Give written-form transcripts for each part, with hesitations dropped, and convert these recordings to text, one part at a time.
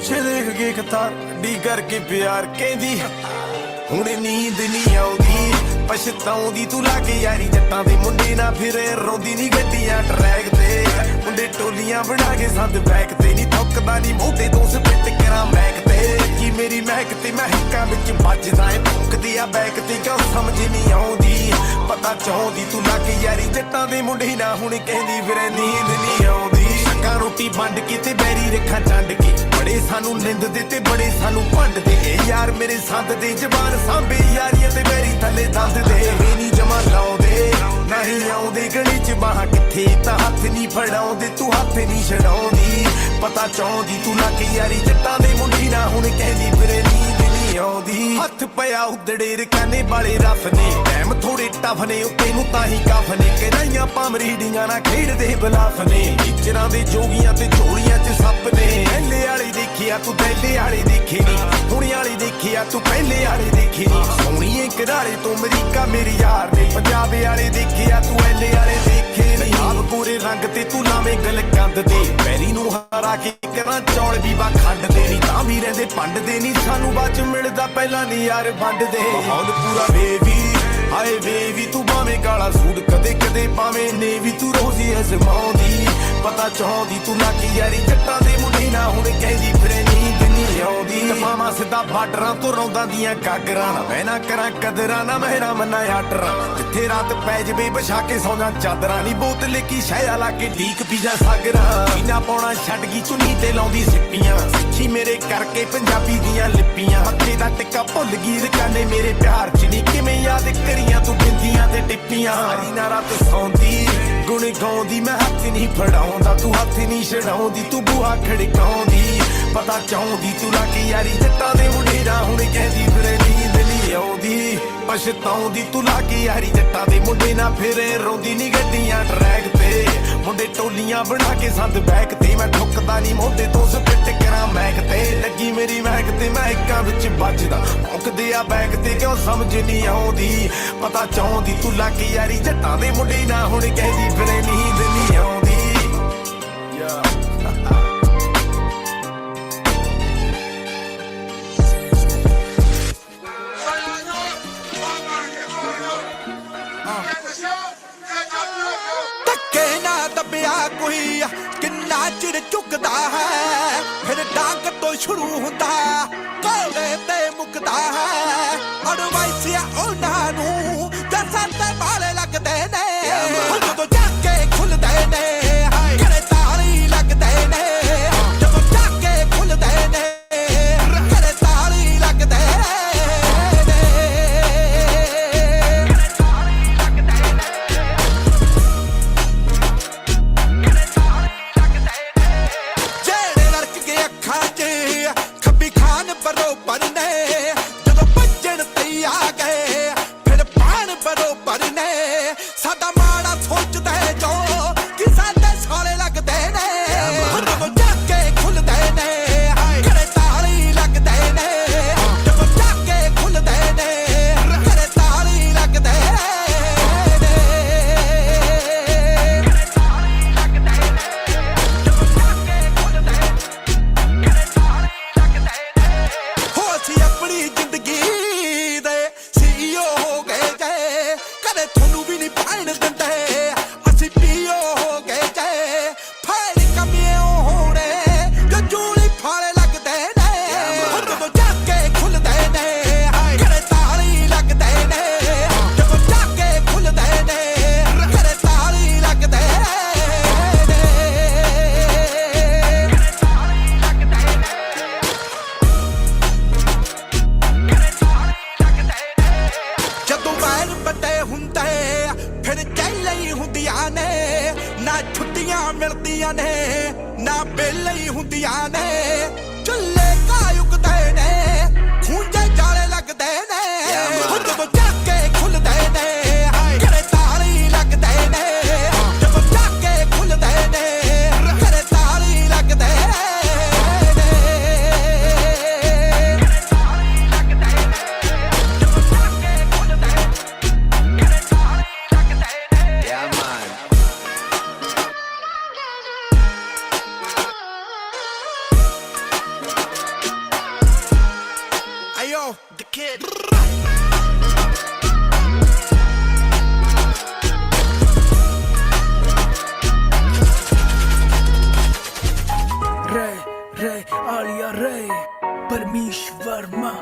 Porsche देख के कतार डी करके प्यार कहदी हुणे नींद नहीं आउंदी पछताउंदी तू लागे यारी जट्टां दे मुंडे ना फिरे रोंदी नी गड्डियां ट्रैक ते मुंडे टोलियां बना के संद बैक ते नी थुकदा नी मोटे तो स्पिट करा मैक ते की मेरी महक ते महकां विच बजदा ए भौंकदी आ बैक ते क्यों समझ नहीं आउंदी पता चाहुंदी तू लागे यारी जट्टां दे मुंडे ना हुण कहंदी फिरे नींद नहीं आउंदी शक्कां रोटी वंड के ते बैरी रखा चंड के बड़े सानू निंद दे ते बड़े सानू भंड दे यार मेरे संद दे जबान सांभे यारियां ते बैरी थले दंद दे नी जमा लाउंदे नहीं आउंदे गली च बाह किथे तां हत्थ नहीं फड़ाउंदे तू हत्थ नहीं छड़ाउंदी पता चाहुंदी तू लागे यारी जट्टां दे मुंडी ना हुण कहंदी फिरे नींद नहीं आउंदी हत्थ पिया उदड़े रकाने वाले रफ ने टाइम थोड़े टफ ने उत्ते नूं तां ही कफ ने कहनाइयां पामरीडियां ना खेडदे बलाफ ने टीचरां दे जोगियां ते चोरियां च सप ने एले वाले देखिया तू दैले वाले देखे नी हुणे वाले देखिया तू पहले वाले देखे नी सोहणीए करारे तो अमरीका मेरी यार ने पंजाब वाले देखिया तू एले वाले देखे नी आप पूरे रंग ते तू लावे गल कंद ते पैरी नूं हरा के करा चौल भी वा खंड दे नी तां भी रहिंदे पंड दे नी सानू बाच मिलदा पहला नी यार वंड दे माहौल पूरा बेबी हाय बेबी तू भावें काला सूट कदे कदे पावें नेवी तू रोजी अजमाउंदी पता चाहुंदी तू लागी यारी जट्टां दे मुंडे ना हुण कहंदी फिरे नींद नहीं आउंदी मामा सिद्धा बार्डरां तो रौंदां दियां गागरां ना मैं ना करां कदरां ना मेरा मन्ना आडरां जिथे रात पै जवे बिछा के सौ जां चादरां नी बोतल की शैया ला के ढीक पीजा सागरां पीना पौना छड्ड गई चुन्नी ते लाउंदी सिप्पियां सिੱਖੀ मेरे करके पंजाबी दियां लिपियां हत्थे दा टिक्का भुੱਲ गई रकाने मेरे प्यार च नी किवें याद करियां तू बिंदियां ते टिप्पियां सारी ना रात सौंदी गुण गाउंदी मैं हत्थ नहीं फड़ाउंदा तू हत्थ नहीं छड़ाउंदी तू बूहा खड़काउंदी पता चाहुंदी तू लागे यारी जट्टां दे मुंडे ना हुण कहंदी फिरे नींद नहीं आउंदी पछताउंदी तू लागे यारी जट्टां दे मुंडे ना फिरे रोंदी नी गड्डियां ट्रैक ते मुंडे टोलियां बना के संद बैक ते मैं ठुकदा नी मोढे तो स्पिट करा मैक ते लगी मेरी महक ते महकां विच बजदा भौंकदे आ बैक ते क्यों समझ नहीं आउंदी पता चाहुंदी तू लागे यारी जट्टां दे मुंडे ना हुण कहंदी फिरे नींद नहीं आउंदी कोई किन्ना चिर चुकदा है फिर डांग तो शुरू हुंदा कोले ते मुकदा है अडवाइसिया उन्हां नूं दसां ते वाले लगदे ने जदों जाके खुलदे ने घरे ताली लगदे ने जदों जाके खुलदे ने घरे ताली लगदे बरोबर ने जदों भजन तैयार Mario, the kid. Ray, Ray, Alia Ray, Parmish Verma.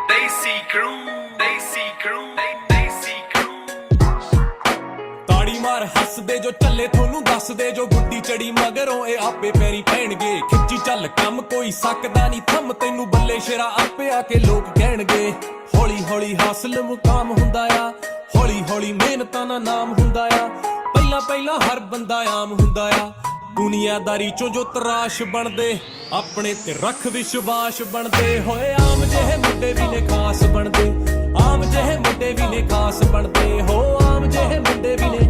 Desi crew, Desi crew, Desi crew. ਤਾੜੀ ਮਾਰ ਹੱਸਦੇ ਜੋ ਚੱਲੇ ਤੁਹਾਨੂੰ ਦੱਸਦੇ ਜੋ ਗੁੱਡੀ ਚੜੀ ਮਗਰੋਂ ਇਹ ਆਪੇ ਪੈਰੀ ਪੈਣਗੇ ਖਿੱਚੀ ਚੱਲ ਕੰਮ ਕੋਈ ਸਕਦਾ ਨਹੀਂ ਥੰਮ ਤੈਨੂੰ ਬੱਲੇ ਸ਼ੇਰਾ ਆਪੇ ਆ ਕੇ ਲੋਕ ਕਹਿਣਗੇ ਹੌਲੀ ਹੌਲੀ ਹਾਸਲ ਮੁਕਾਮ ਹੁੰਦਾ ਆ ਹੌਲੀ ਹੌਲੀ ਮਿਹਨਤਾਂ ਦਾ ਨਾਮ ਹੁੰਦਾ ਆ ਪਹਿਲਾਂ ਪਹਿਲਾਂ ਹਰ ਬੰਦਾ ਆਮ ਹੁੰਦਾ ਆ ਦੁਨੀਆਦਾਰੀ ਚੋਂ ਜੋ ਤਰਾਸ਼ ਬਣਦੇ ਆਪਣੇ ਤੇ ਰੱਖ ਵਿਸ਼ਵਾਸ ਬਣਦੇ ਹੋਏ ਆਮ ਜਿਹੇ ਮੁੰਡੇ ਵੀ ਨੇ ਖਾਸ ਬਣਦੇ ਆਮ ਜਿਹੇ ਮੁੰਡੇ ਵੀ ਨੇ ਖਾਸ ਬਣਦੇ ਹੋ ਆਮ ਜਿਹੇ ਮੁੰਡੇ ਵੀ ਨੇ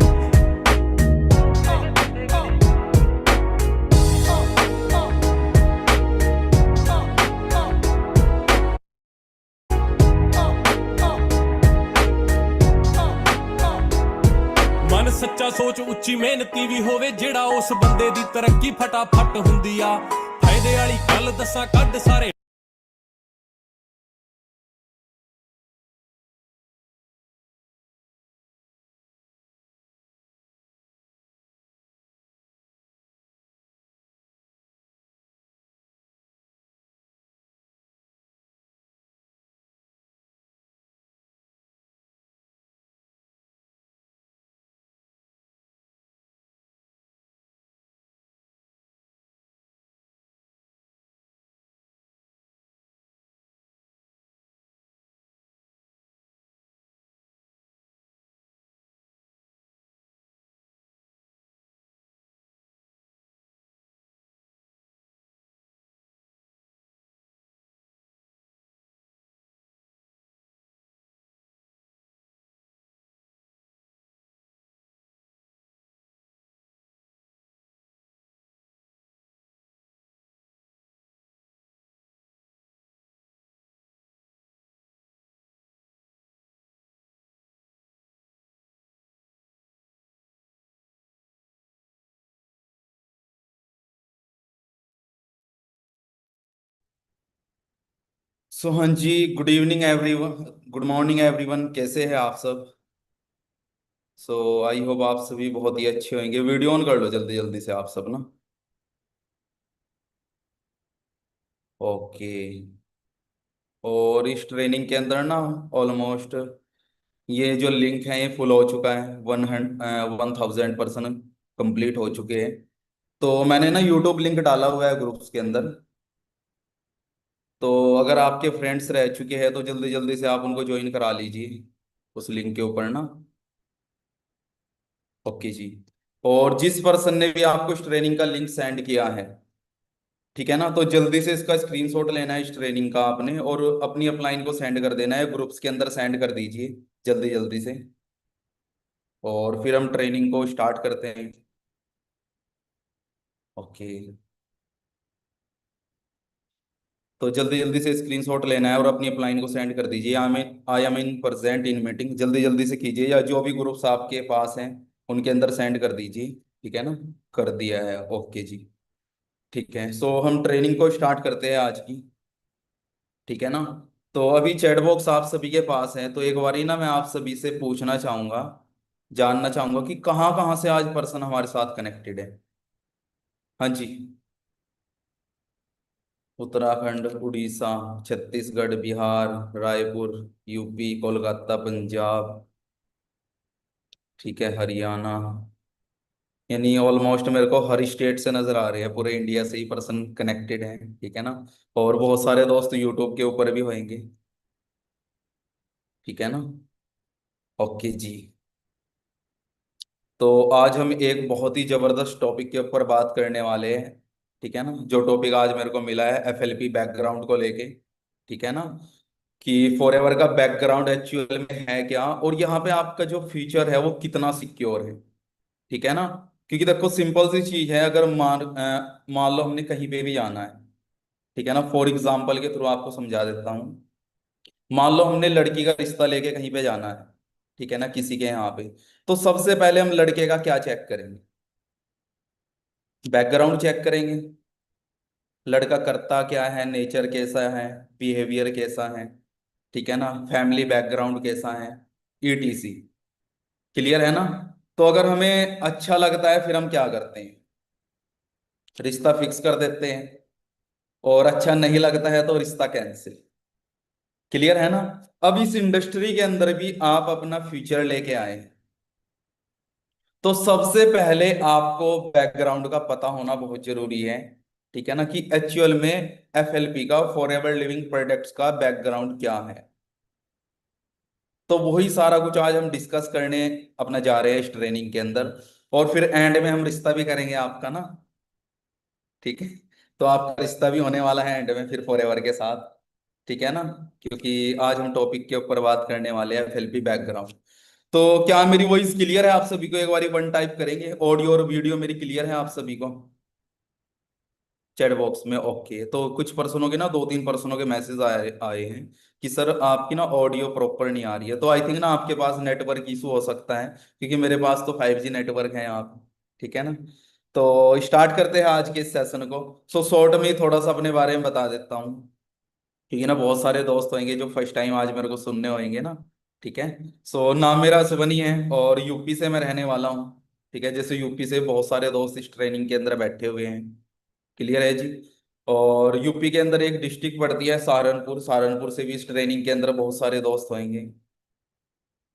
ਮਨ ਸੱਚਾ ਸੋਚ ਉੱਚੀ ਮਿਹਨਤੀ ਵੀ ਹੋਵੇ ਜਿਹੜਾ ਉਸ ਬੰਦੇ ਦੀ ਤਰੱਕੀ ਫਟਾਫਟ ਹੁੰਦੀ ਆ ਫਾਇਦੇ ਵਾਲੀ ਗੱਲ ਦੱਸਾਂ ਕੱਢ ਸਾਰੇ सो हाँ जी, good evening everyone, good morning everyone. कैसे हैं आप सब? सो आई होप आप सभी बहुत ही अच्छे होंगे। वीडियो ऑन कर लो जल्दी जल्दी से आप सब ना। ओके। और इस ट्रेनिंग के अंदर ना ऑलमोस्ट ये जो लिंक है ये फुल हो चुका है। 1000% कंप्लीट हो चुके हैं। तो मैंने ना यूट्यूब लिंक डाला हुआ है ग्रुप्स के अंदर। तो अगर आपके फ्रेंड्स रह चुके हैं तो जल्दी जल्दी से आप उनको ज्वाइन करा लीजिए उस लिंक के ऊपर ना। ओके जी। और जिस पर्सन ने भी आपको इस ट्रेनिंग का लिंक सेंड किया है, ठीक है ना, तो जल्दी से इसका स्क्रीनशॉट लेना है इस ट्रेनिंग का आपने, और अपनी अपलाइन को सेंड कर देना है, ग्रुप्स के अंदर सेंड कर दीजिए जल्दी जल्दी से। और फिर हम ट्रेनिंग को स्टार्ट करते हैं। ओके। तो जल्दी जल्दी से स्क्रीनशॉट लेना है और अपनी अपलाइन को सेंड कर दीजिए। I am in present in meeting, जल्दी जल्दी से कीजिए, या जो भी ग्रुप्स आपके पास हैं उनके अंदर सेंड कर दीजिए। ठीक है ना, कर दिया है। ओके जी। ठीक है, सो हम ट्रेनिंग को स्टार्ट करते हैं आज की। ठीक है ना। तो अभी चैट बॉक्स आप सभी के पास है, तो एक बारी ना मैं आप सभी से पूछना चाहूंगा, जानना चाहूंगा कि कहाँ कहाँ से आज पर्सन हमारे साथ कनेक्टेड है। हाँ जी। उत्तराखंड, उड़ीसा, छत्तीसगढ़, बिहार, रायपुर, यूपी, कोलकाता, पंजाब, ठीक है, हरियाणा, यानी ऑलमोस्ट मेरे को हर स्टेट से नजर आ रहे हैं, पूरे इंडिया से ही पर्सन कनेक्टेड है। ठीक है ना। और बहुत सारे दोस्त यूट्यूब के ऊपर भी होंगे। ठीक है ना। ओके जी। तो आज हम एक बहुत ही जबरदस्त टॉपिक के ऊपर बात करने वाले हैं। ठीक है ना, जो टॉपिक आज मेरे को मिला है एफएलपी बैकग्राउंड को लेके। ठीक है ना, कि फॉरएवर का बैकग्राउंड एक्चुअल में है क्या, और यहाँ पे आपका जो फ्यूचर है वो कितना सिक्योर है। ठीक है ना। क्योंकि देखो सिंपल सी चीज है, अगर मान लो हमने कहीं पे भी जाना है। ठीक है ना, फॉर एग्जाम्पल के थ्रू आपको समझा देता हूँ। मान लो हमने लड़की का रिश्ता लेके कहीं पे जाना है, ठीक है ना, किसी के यहाँ पे, तो सबसे पहले हम लड़के का क्या चेक करेंगे? बैकग्राउंड चेक करेंगे। लड़का करता क्या है, नेचर कैसा है, बिहेवियर कैसा है, ठीक है ना, फैमिली बैकग्राउंड कैसा है, ईटीसी। क्लियर है ना। तो अगर हमें अच्छा लगता है फिर हम क्या करते हैं, रिश्ता फिक्स कर देते हैं, और अच्छा नहीं लगता है तो रिश्ता कैंसिल। क्लियर है ना। अब इस इंडस्ट्री के अंदर भी आप अपना फ्यूचर लेके आए हैं, तो सबसे पहले आपको बैकग्राउंड का पता होना बहुत जरूरी है, ठीक है ना, कि एक्चुअल में एफएलपी का, फॉरएवर लिविंग प्रोडक्ट्स का बैकग्राउंड क्या है। तो वही सारा कुछ आज हम डिस्कस करने अपना जा रहे हैं इस ट्रेनिंग के अंदर, और फिर एंड में हम रिश्ता भी करेंगे आपका ना, ठीक है। तो आपका रिश्ता भी होने वाला है एंड में फिर फॉरएवर के साथ, ठीक है ना, क्योंकि आज हम टॉपिक के ऊपर बात करने वाले हैं एफएलपी बैकग्राउंड। तो क्या मेरी वॉइस क्लियर है आप सभी को, एक बारी वन टाइप करेंगे, ऑडियो और वीडियो मेरी क्लियर है आप सभी को चैट बॉक्स में। ओके, तो कुछ पर्सनों के ना, 2-3 पर्सनों के मैसेज आए आए हैं कि सर आपकी ना ऑडियो प्रॉपर नहीं आ रही है। तो आई थिंक ना आपके पास नेटवर्क इशू हो सकता है, क्योंकि मेरे पास तो 5G नेटवर्क है यहाँ पे, ठीक है ना। तो स्टार्ट करते हैं आज के इस सेशन को। सो शॉर्ट में ही थोड़ा सा अपने बारे में बता देता हूँ, क्योंकि ना बहुत सारे दोस्त होंगे जो फर्स्ट टाइम आज मेरे को सुनने होंगे ना, ठीक है। सो नाम मेरा सुबनी है और यूपी से मैं रहने वाला हूँ, ठीक है। जैसे यूपी से बहुत सारे दोस्त इस ट्रेनिंग के अंदर बैठे हुए हैं, क्लियर है जी। और यूपी के अंदर एक डिस्ट्रिक्ट पड़ती है सहारनपुर, सहारनपुर से भी इस ट्रेनिंग के अंदर बहुत सारे दोस्त होंगे।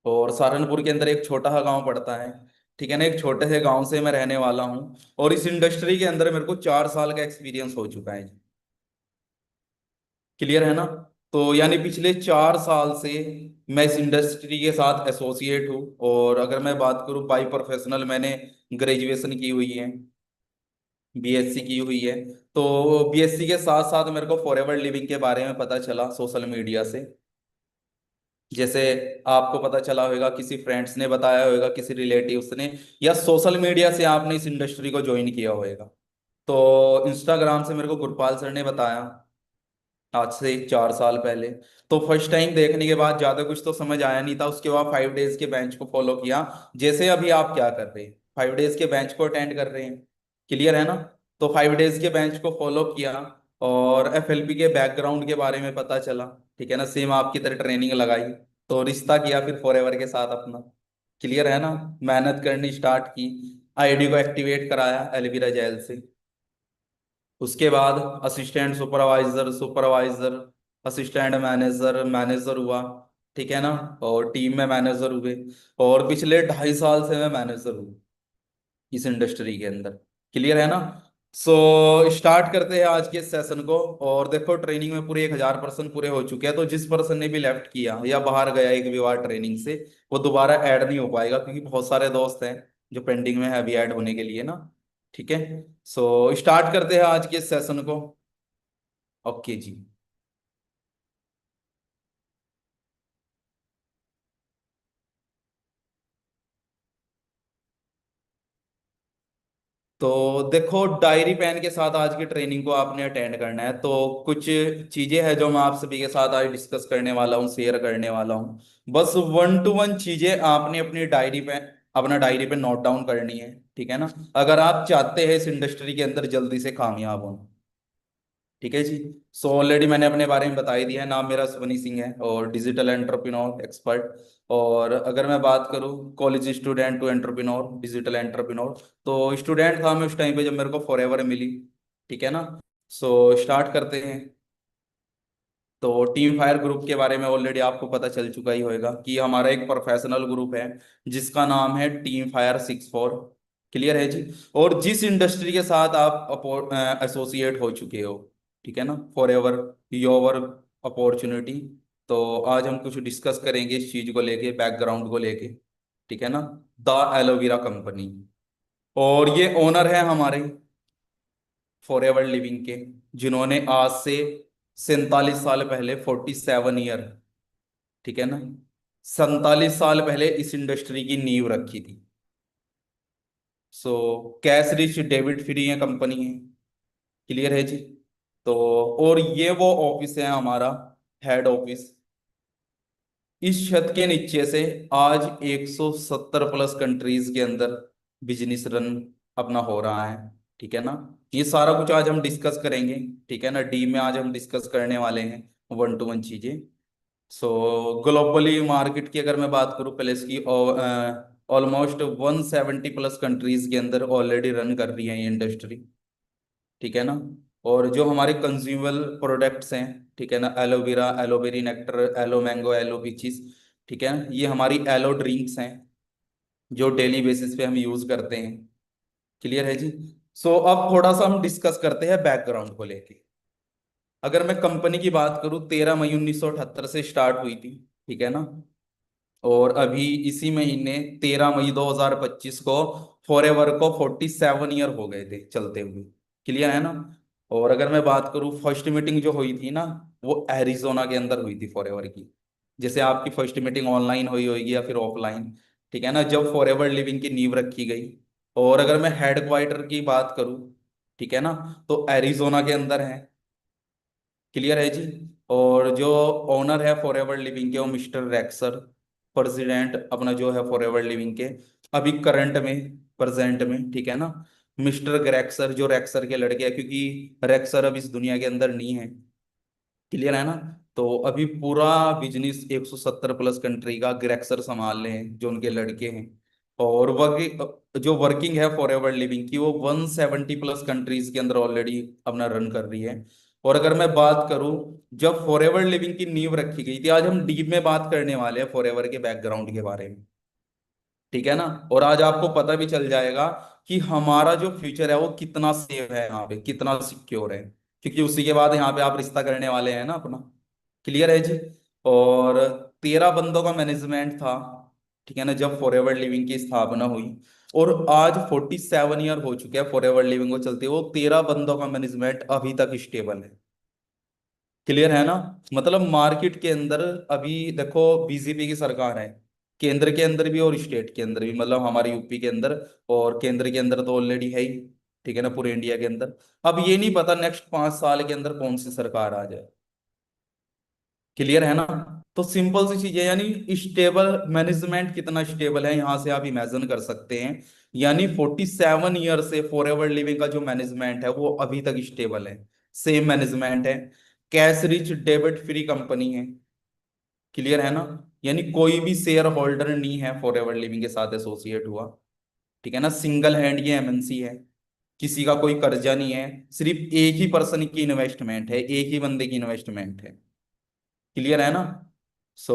और सहारनपुर के अंदर एक छोटा सा गांव पड़ता है, ठीक है ना। एक छोटे से गांव से मैं रहने वाला हूँ, और इस इंडस्ट्री के अंदर मेरे को 4 साल का एक्सपीरियंस हो चुका है। क्लियर है ना। तो यानी पिछले 4 साल से मैं इस इंडस्ट्री के साथ एसोसिएट हूँ। और अगर मैं बात करूँ बाई प्रोफेशनल, मैंने ग्रेजुएशन की हुई है, बीएससी की हुई है। तो बीएससी के साथ साथ मेरे को फॉरएवर लिविंग के बारे में पता चला सोशल मीडिया से। जैसे आपको पता चला होगा, किसी फ्रेंड्स ने बताया होगा, किसी रिलेटिव्स ने, या सोशल मीडिया से आपने इस इंडस्ट्री को ज्वाइन किया होगा। तो इंस्टाग्राम से मेरे को गुरपाल सर ने बताया आज से 4 साल पहले। तो फर्स्ट टाइम देखने के बाद ज्यादा कुछ तो समझ आया नहीं था। उसके बाद 5 डेज के बेंच को फॉलो किया, जैसे अभी आप क्या कर रहे हैं, 5 डेज के बेंच को अटेंड कर रहे हैं। क्लियर है ना। तो 5 डेज के बेंच को फॉलो किया, और एफएलपी के बैकग्राउंड के बारे में पता चला, ठीक है ना। सेम आपकी तरह ट्रेनिंग लगाई, तो रिश्ता किया फिर फॉरएवर के साथ अपना। क्लियर है ना। मेहनत करनी स्टार्ट की, आईडी को एक्टिवेट कराया एलवीरा जेल से। उसके बाद assistant supervisor, supervisor, assistant manager, manager हुआ, ठीक है ना। और टीम में मैनेजर हुए, और पिछले 2.5 साल से मैं मैनेजर हूँ इस इंडस्ट्री के अंदर। क्लियर है ना। सो स्टार्ट करते हैं आज के सेशन को। और देखो ट्रेनिंग में पूरे 1000 पर्सन पूरे हो चुके हैं। तो जिस पर्सन ने भी लेफ्ट किया या बाहर गया एक भी बार ट्रेनिंग से, वो दोबारा ऐड नहीं हो पाएगा, क्योंकि बहुत सारे दोस्त हैं जो पेंडिंग में है अभी ऐड होने के लिए ना, ठीक है। सो स्टार्ट करते हैं आज के सेशन को। ओके जी। तो देखो डायरी पेन के साथ आज की ट्रेनिंग को आपने अटेंड करना है। तो कुछ चीजें हैं जो मैं आप सभी के साथ आज डिस्कस करने वाला हूँ, शेयर करने वाला हूँ। बस 1 to 1 चीजें आपने अपनी डायरी पे, अपना डायरी पे नोट डाउन करनी है, ठीक है ना, अगर आप चाहते हैं इस इंडस्ट्री के अंदर जल्दी से कामयाब होना। ठीक है जी। सो ऑलरेडी मैंने अपने बारे में बता ही दिया है। नाम मेरा सुवनी सिंह है और डिजिटल एंटरप्रेन्योर एक्सपर्ट। और अगर मैं बात करूँ college student to entrepreneur, digital entrepreneur, तो स्टूडेंट था मैं उस टाइम पे जब मेरे को फॉरएवर मिली, ठीक है ना। सो स्टार्ट करते हैं। तो टीम फायर ग्रुप के बारे में ऑलरेडी आपको पता चल चुका ही होगा कि हमारा एक प्रोफेशनल ग्रुप है जिसका नाम है टीम फायर 64। क्लियर है जी। और जिस इंडस्ट्री के साथ आप एसोसिएट हो चुके हो, ठीक है ना, फॉर एवर योर अपॉर्चुनिटी। तो आज हम कुछ डिस्कस करेंगे इस चीज को लेके, बैकग्राउंड को लेके, ठीक है ना। द एलोवेरा कंपनी, और ये ओनर है हमारे फॉर एवर लिविंग के, जिन्होंने आज से 47 साल पहले, 47 ईयर, ठीक है ना, 47 साल पहले इस इंडस्ट्री की नींव रखी थी। सो कैश रिच डेविड फ्री है कंपनी है। क्लियर है जी। तो और ये वो ऑफिस है हमारा, हेड ऑफिस। इस छत के नीचे से आज 170 प्लस कंट्रीज के अंदर बिजनेस रन अपना हो रहा है। ठीक है ना। ये सारा कुछ आज हम डिस्कस करेंगे, ठीक है ना। डी में आज हम डिस्कस करने वाले हैं 1 to 1 चीजें। सो ग्लोबली मार्केट की अगर मैं बात करूं पहले इसकी, ऑलमोस्ट 170 प्लस कंट्रीज के अंदर ऑलरेडी रन कर रही है ये इंडस्ट्री, ठीक है ना। और जो हमारे कंज्यूमर प्रोडक्ट्स हैं, ठीक है ना, एलोवेरा, एलोवेरी nectar, aloe mango, aloe peaches, ठीक है, ये हमारी एलो ड्रिंक्स हैं जो डेली बेसिस पे हम यूज करते हैं। क्लियर है जी। सो अब थोड़ा सा हम डिस्कस करते हैं बैकग्राउंड को लेके। अगर मैं कंपनी की बात करूं, 13 मई 1978 से स्टार्ट हुई थी, ठीक है ना। और अभी इसी महीने 13 मई 2025 को फॉरएवर को 47 ईयर हो गए थे चलते हुए। क्लियर है ना। और अगर मैं बात करूं, फर्स्ट मीटिंग जो हुई थी ना, वो एरिजोना के अंदर हुई थी फॉरएवर की। जैसे आपकी फर्स्ट मीटिंग ऑनलाइन हुई होगी या फिर ऑफलाइन, ठीक है ना, जब फॉरएवर लिविंग की नींव रखी गई। और अगर मैं हेडक्वार्टर की बात करूं, ठीक है ना, तो एरिजोना के अंदर है। क्लियर है जी। और जो ओनर है फॉरएवर लिविंग के, वो मिस्टर रेक्सर, प्रेसिडेंट अपना जो है फॉरएवर लिविंग के अभी करंट में, प्रेजेंट में, ठीक है ना, मिस्टर ग्रेक्सर, जो रेक्सर के लड़के हैं, क्योंकि रेक्सर अब इस दुनिया के अंदर नहीं है। क्लियर है ना। तो अभी पूरा बिजनेस 170 प्लस कंट्री का ग्रेक्सर संभाल रहे हैं, जो उनके लड़के हैं। और जो वर्किंग है फॉरएवर लिविंग की, वो 170 प्लस कंट्रीज के अंदर ऑलरेडी अपना रन कर रही है। और अगर मैं बात करूं, जब फॉरएवर लिविंग की नींव रखी गई थी, आज हम डीप में बात करने वाले हैं फॉरएवर के बैकग्राउंड के बारे में, ठीक है ना। और आज आपको पता भी चल जाएगा कि हमारा जो फ्यूचर है वो कितना सेफ है, यहाँ पे कितना सिक्योर है, क्योंकि उसी के बाद यहाँ पे आप रिश्ता करने वाले हैं ना अपना। क्लियर है जी। और 13 बंदों का मैनेजमेंट था, ठीक है ना, जब फॉरएवर लिविंग की स्थापना हुई। और आज 47 ईयर हो चुके हैं फॉरएवर लिविंग को चलते, वो 13 बंदों का मैनेजमेंट अभी तक स्टेबल है। क्लियर है ना। मतलब मार्केट के अंदर अभी देखो, बीजेपी की सरकार है, केंद्र के अंदर भी और स्टेट के अंदर भी, मतलब हमारे यूपी के अंदर। और केंद्र के अंदर तो ऑलरेडी है ही, ठीक है ना, पूरे इंडिया के अंदर। अब ये नहीं पता नेक्स्ट 5 साल के अंदर कौन सी सरकार आ जाए। क्लियर है ना। तो सिंपल सी चीज है, यानी स्टेबल मैनेजमेंट कितना स्टेबल है, यहां से आप इमेजिन कर सकते हैं। यानी 47 ईयर से फॉरएवर लिविंग का जो मैनेजमेंट है वो अभी तक स्टेबल है, सेम मैनेजमेंट है। कैश रिच डेबिट फ्री कंपनी है। क्लियर है ना। यानी कोई भी शेयर होल्डर नहीं है फॉरएवर लिविंग के साथ एसोसिएट हुआ, ठीक है ना। सिंगल हैंड ये एमएनसी है, किसी का कोई कर्जा नहीं है, सिर्फ एक ही पर्सन की इन्वेस्टमेंट है, एक ही बंदे की इन्वेस्टमेंट है। क्लियर है ना। सो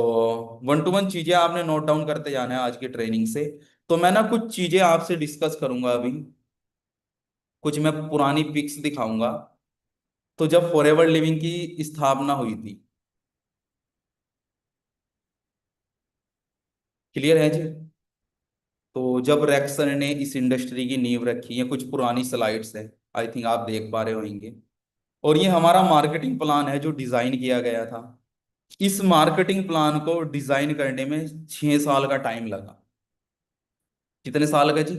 1 to 1 चीजें आपने नोट डाउन करते जाना है आज की ट्रेनिंग से। तो मैं ना कुछ चीजें आपसे डिस्कस करूंगा अभी, कुछ मैं पुरानी पिक्स दिखाऊंगा। तो जब फॉरएवर लिविंग की स्थापना हुई थी, क्लियर है जी। तो जब रेक्सन ने इस इंडस्ट्री की नींव रखी, है कुछ पुरानी स्लाइड्स है, आई थिंक आप देख पा रहे होंगे। और ये हमारा मार्केटिंग प्लान है जो डिजाइन किया गया था। इस मार्केटिंग प्लान को डिजाइन करने में 6 साल का टाइम लगा। कितने साल का जी?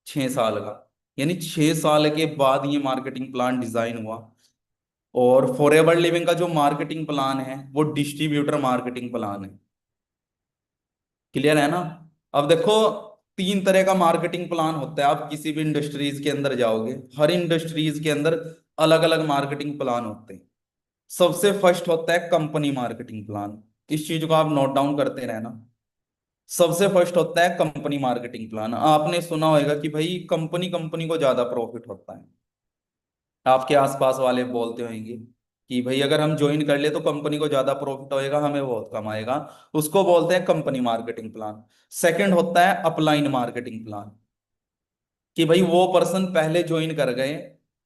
6 साल का। यानी 6 साल के बाद ये मार्केटिंग प्लान डिजाइन हुआ। और फॉरएवर लिविंग का जो मार्केटिंग प्लान है वो डिस्ट्रीब्यूटर मार्केटिंग प्लान है। क्लियर है ना। अब देखो, 3 तरह का मार्केटिंग प्लान होता है। आप किसी भी इंडस्ट्रीज के अंदर जाओगे, हर इंडस्ट्रीज के अंदर अलग अलग मार्केटिंग प्लान होते हैं। सबसे फर्स्ट होता है कंपनी मार्केटिंग प्लान। इस चीज को आप नोट डाउन करते रहना। सबसे फर्स्ट होता है कंपनी मार्केटिंग प्लान। आपने सुना होगा कि भाई कंपनी कंपनी को ज्यादा प्रॉफिट होता है। आपके आसपास वाले बोलते होंगे कि भाई अगर हम ज्वाइन कर ले तो कंपनी को ज्यादा प्रॉफिट होएगा, हमें बहुत कम आएगा। उसको बोलते हैं कंपनी मार्केटिंग प्लान। सेकंड होता है अपलाइन मार्केटिंग प्लान, कि भाई वो पर्सन पहले ज्वाइन कर गए,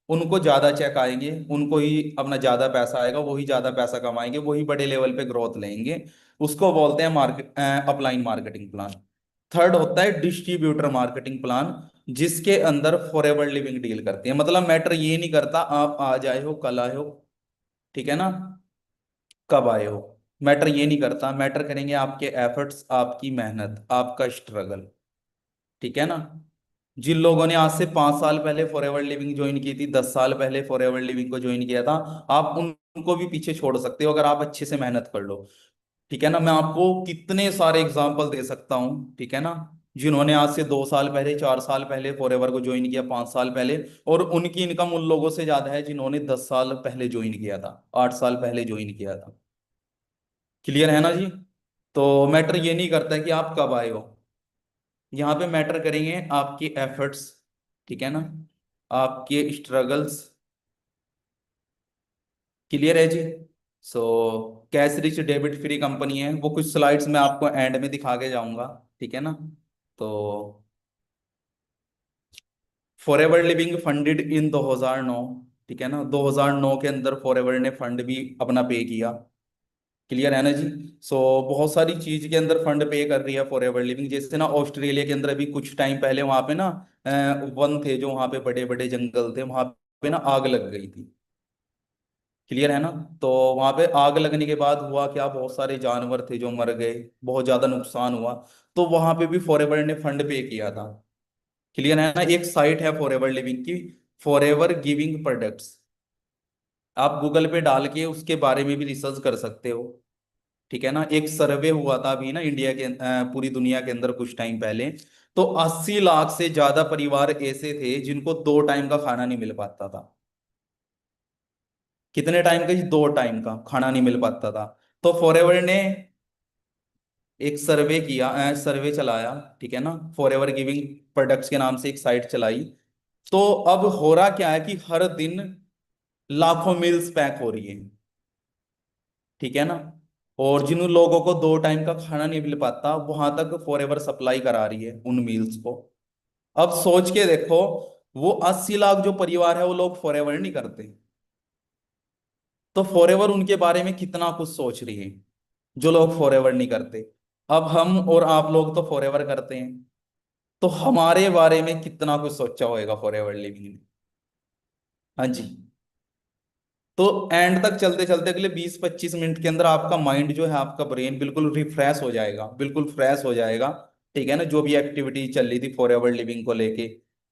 उनको ज्यादा चेक आएंगे, उनको ही अपना ज्यादा पैसा आएगा, वही ज्यादा पैसा कमाएंगे, वही बड़े लेवल पे ग्रोथ लेंगे। उसको बोलते हैं market upline marketing plan. Third होता है डिस्ट्रीब्यूटर मार्केटिंग प्लान, जिसके अंदर फॉरएवर लिविंग डील करती है। मतलब मैटर ये नहीं करता आप आज आए हो कल आए हो, ठीक है ना, कब आए हो। मैटर ये नहीं करता, मैटर करेंगे आपके एफर्ट्स, आपकी मेहनत, आपका स्ट्रगल, ठीक है ना। जिन लोगों ने आज से 5 साल पहले फॉरएवर लिविंग ज्वाइन की थी, 10 साल पहले फॉरएवर लिविंग को ज्वाइन किया था, आप उनको भी पीछे छोड़ सकते हो अगर आप अच्छे से मेहनत कर लो, ठीक है ना। मैं आपको कितने सारे एग्जाम्पल दे सकता हूँ, ठीक है ना। जिन्होंने आज से 2 साल पहले, 4 साल पहले फॉरएवर को ज्वाइन किया, 5 साल पहले, और उनकी इनकम उन लोगों से ज्यादा है जिन्होंने 10 साल पहले ज्वाइन किया था, 8 साल पहले ज्वाइन किया था। क्लियर है ना जी? तो मैटर ये नहीं करता है कि आप कब आए हो, यहाँ पे मैटर करेंगे आपके एफर्ट्स, ठीक है ना, आपके स्ट्रगल्स। क्लियर है जी? सो कैश रिच डेबिट फ्री कंपनी है, वो कुछ स्लाइड्स में आपको एंड में दिखा के जाऊंगा, ठीक है ना। तो फॉरएवर लिविंग फंडेड इन 2009, ठीक है ना, 2009 के अंदर फॉरएवर ने फंड भी अपना पे किया। क्लियर है ना जी? सो बहुत सारी चीज के अंदर फंड पे कर रही है फॉरएवर लिविंग। जैसे ना ऑस्ट्रेलिया के अंदर अभी कुछ टाइम पहले वहां पे ना वन थे, जो वहां पे बड़े बड़े जंगल थे, वहां पे ना आग लग गई थी। क्लियर है ना? तो वहां पे आग लगने के बाद हुआ क्या, बहुत सारे जानवर थे जो मर गए, बहुत ज्यादा नुकसान हुआ। तो वहां पे भी फॉरएवर ने फंड पे किया था। क्लियर है ना? एक साइट है फॉरएवर लिविंग की, फॉरएवर गिविंग प्रोडक्ट्स, आप गूगल पे डाल के उसके बारे में भी रिसर्च कर सकते हो। ठीक है ना? एक सर्वे हुआ था अभी ना इंडिया के पूरी दुनिया के अंदर कुछ टाइम पहले, तो 80 लाख से ज्यादा परिवार ऐसे थे जिनको 2 टाइम का खाना नहीं मिल पाता था। कितने टाइम का? 2 टाइम का खाना नहीं मिल पाता था। तो फॉरएवर ने एक सर्वे किया, सर्वे चलाया, ठीक है ना, फॉरएवर गिविंग प्रोडक्ट्स के नाम से एक साइट चलाई। तो अब हो रहा क्या है कि हर दिन लाखों मील्स पैक हो रही है, ठीक है ना, और जिन लोगों को 2 टाइम का खाना नहीं मिल पाता, वहां तक फॉरएवर सप्लाई करा रही है उन मील्स को। अब सोच के देखो, वो 80 लाख जो परिवार है वो लोग फॉरएवर नहीं करते, तो फॉरएवर उनके बारे में कितना कुछ सोच रही है, जो लोग फॉरएवर नहीं करते। अब हम और आप लोग तो फॉरएवर करते हैं, तो हमारे बारे में कितना कुछ सोचा होएगा फॉरएवर लिविंग ने। हाँ जी। तो एंड तक चलते चलते अगले 20-25 मिनट के अंदर आपका माइंड जो है, आपका ब्रेन बिल्कुल रिफ्रेश हो जाएगा, बिल्कुल फ्रेश हो जाएगा। ठीक है ना? जो भी एक्टिविटी चल रही थी फॉरएवर लिविंग को लेके,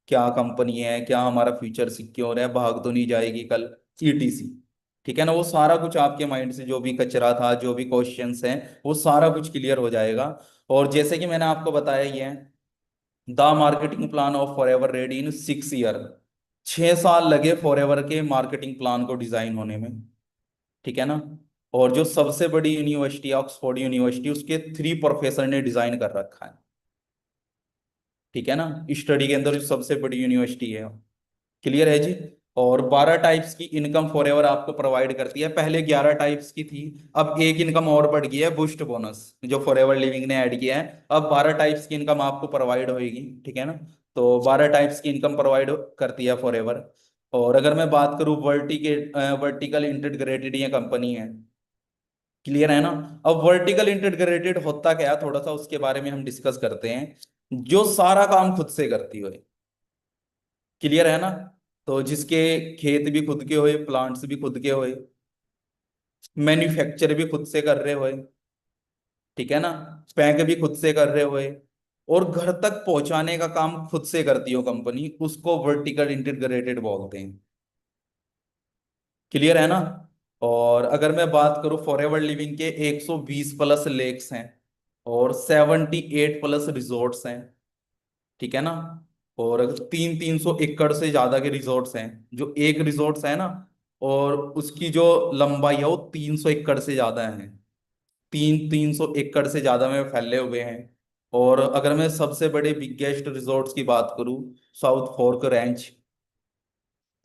क्या कंपनी है, क्या हमारा फ्यूचर सिक्योर है, भाग तो नहीं जाएगी कल, ईटीसी। ठीक है ना? वो सारा कुछ आपके माइंड से जो भी कचरा था, जो भी क्वेश्चंस हैं, वो सारा कुछ क्लियर हो जाएगा। और जैसे कि मैंने आपको बताया ही है, the marketing plan of forever ready in 6 year, 6 साल लगे फॉरएवर के मार्केटिंग प्लान को डिजाइन होने में। ठीक है ना? और जो सबसे बड़ी यूनिवर्सिटी, ऑक्सफोर्ड यूनिवर्सिटी, उसके 3 प्रोफेसर ने डिजाइन कर रखा है। ठीक है ना? स्टडी के अंदर जो सबसे बड़ी यूनिवर्सिटी है। क्लियर है जी? और 12 टाइप्स की इनकम फॉरएवर आपको प्रोवाइड करती है। पहले 11 टाइप्स की थी, अब एक इनकम और बढ़ गई है, बूस्ट बोनस, जो फॉरएवर लिविंग ने ऐड किया है। अब 12 टाइप्स की इनकम आपको प्रोवाइड होगी। ठीक है ना? तो 12 टाइप्स की इनकम प्रोवाइड करती है फॉरएवर। और अगर मैं बात करूं, वर्टिकल इंटीग्रेटेड ये कंपनी है। क्लियर है ना? अब वर्टिकल इंटीग्रेटेड होता क्या है, थोड़ा सा उसके बारे में हम डिस्कस करते हैं। जो सारा काम खुद से करती हो। क्लियर है ना? तो जिसके खेत भी खुद के होए, प्लांट्स भी खुद के होए, मैन्युफैक्चर भी खुद से कर रहे होए, ठीक है ना, पैक भी खुद से कर रहे होए, और घर तक पहुंचाने का काम खुद से करती हो कंपनी, उसको वर्टिकल इंटीग्रेटेड बोलते हैं। क्लियर है ना? और अगर मैं बात करूं, फॉरएवर लिविंग के 120 प्लस लेक्स हैं और 78 प्लस रिजॉर्ट्स हैं। ठीक है ना? और अगर 300 एकड़ से ज्यादा के रिजॉर्ट्स हैं, जो एक रिजॉर्ट्स है ना, और उसकी जो लंबाई है वो 300 एकड़ से ज्यादा है, 300 एकड़ से ज्यादा में फैले हुए हैं। और अगर मैं सबसे बड़े बिगेस्ट रिजॉर्ट्स की बात करूं, साउथ फोर्क रैंच,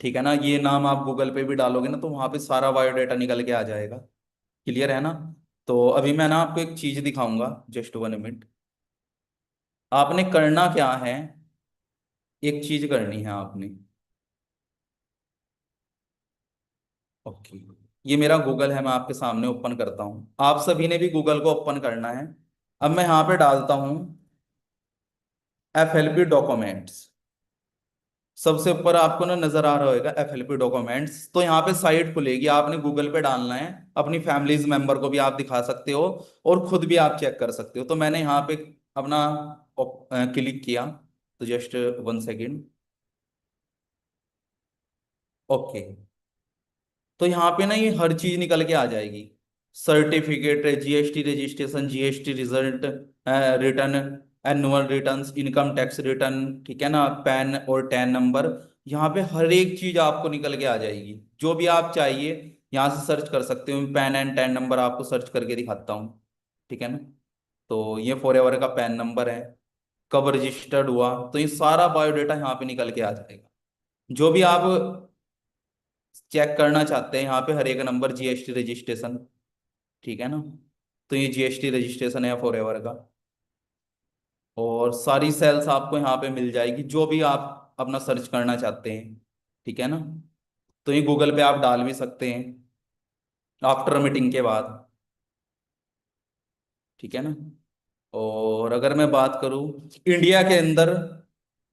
ठीक है ना, ये नाम आप गूगल पे भी डालोगे ना, तो वहां पे सारा बायोडाटा निकल के आ जाएगा। क्लियर है ना? तो अभी मैं ना आपको एक चीज दिखाऊंगा, जस्ट 1 मिनट। आपने करना क्या है, एक चीज करनी है आपने। ओके, ये मेरा गूगल है, मैं आपके सामने ओपन करता हूं, आप सभी ने भी गूगल को ओपन करना है। अब मैं यहाँ पे डालता हूं एफएलपी डॉक्यूमेंट्स, सबसे ऊपर आपको ना नजर आ रहा होगा एफएलपी डॉक्यूमेंट्स। तो यहाँ पे साइट खुलेगी, आपने गूगल पे डालना है, अपनी फैमिलीज मेंबर को भी आप दिखा सकते हो और खुद भी आप चेक कर सकते हो। तो मैंने यहाँ पे अपना क्लिक किया, तो जस्ट 1 सेकेंड। ओके, तो यहाँ पे ना ये हर चीज निकल के आ जाएगी, certificate, GST registration, GST result, return, annual returns, income tax return, ठीक है ना, पैन और टैन नंबर, यहाँ पे हर एक चीज आपको निकल के आ जाएगी। जो भी आप चाहिए यहाँ से सर्च कर सकते हो। पैन एंड टैन नंबर आपको सर्च करके दिखाता हूँ, ठीक है ना। तो ये फॉरएवर का पैन नंबर है, कब रजिस्टर्ड हुआ, तो ये सारा बायोडेटा यहाँ पे निकल के आ जाएगा। जो भी आप चेक करना चाहते हैं यहाँ पे हर एक नंबर, जीएसटी रजिस्ट्रेशन, ठीक है ना। तो ये जीएसटी रजिस्ट्रेशन है फॉरएवर का, और सारी सेल्स आपको यहाँ पे मिल जाएगी जो भी आप अपना सर्च करना चाहते हैं, ठीक है ना। तो ये गूगल पे आप डाल भी सकते हैं आफ्टर मीटिंग के बाद, ठीक है ना। और अगर मैं बात करूं, इंडिया के अंदर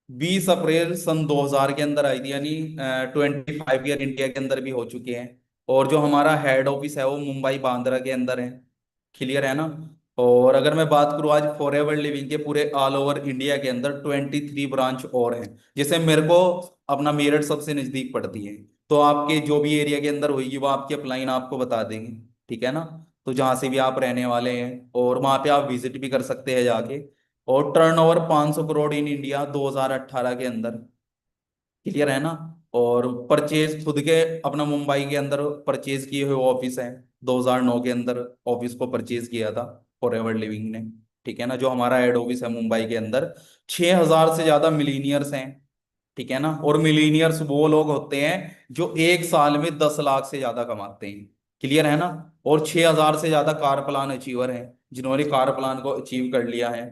20 अप्रैल सन 2000 के अंदर आई थी, यानी 25 ईयर इंडिया के अंदर भी हो चुके हैं। और जो हमारा हेड ऑफिस है वो मुंबई बांद्रा के अंदर है, क्लियर है ना। और अगर मैं बात करूँ आज फॉरएवर लिविंग के पूरे ऑल ओवर इंडिया के अंदर 23 ब्रांच और हैं। जैसे मेरे को अपना मेरठ सबसे नजदीक पड़ती है, तो आपके जो भी एरिया के अंदर होगी वो आपकी अपलाइन आपको बता देंगे, ठीक है ना। तो जहाँ से भी आप रहने वाले हैं, और वहाँ पे आप विजिट भी कर सकते हैं जाके। और टर्नओवर 500 करोड़ इन इंडिया 2018 के अंदर, क्लियर है ना। और परचेज खुद के अपना मुंबई के अंदर परचेज किए हुए ऑफिस हैं, 2009 के अंदर ऑफिस को परचेज किया था फॉरएवर लिविंग ने, ठीक है ना। जो हमारा हेड ऑफिस है मुंबई के अंदर, 6,000 से ज्यादा मिलीनियर्स हैं, ठीक है ना। और मिलीनियर्स वो लोग होते हैं जो एक साल में 10 लाख से ज्यादा कमाते हैं, क्लियर है ना। और 6,000 से ज्यादा कार प्लान अचीवर हैं जिन्होंने कार प्लान को अचीव कर लिया है।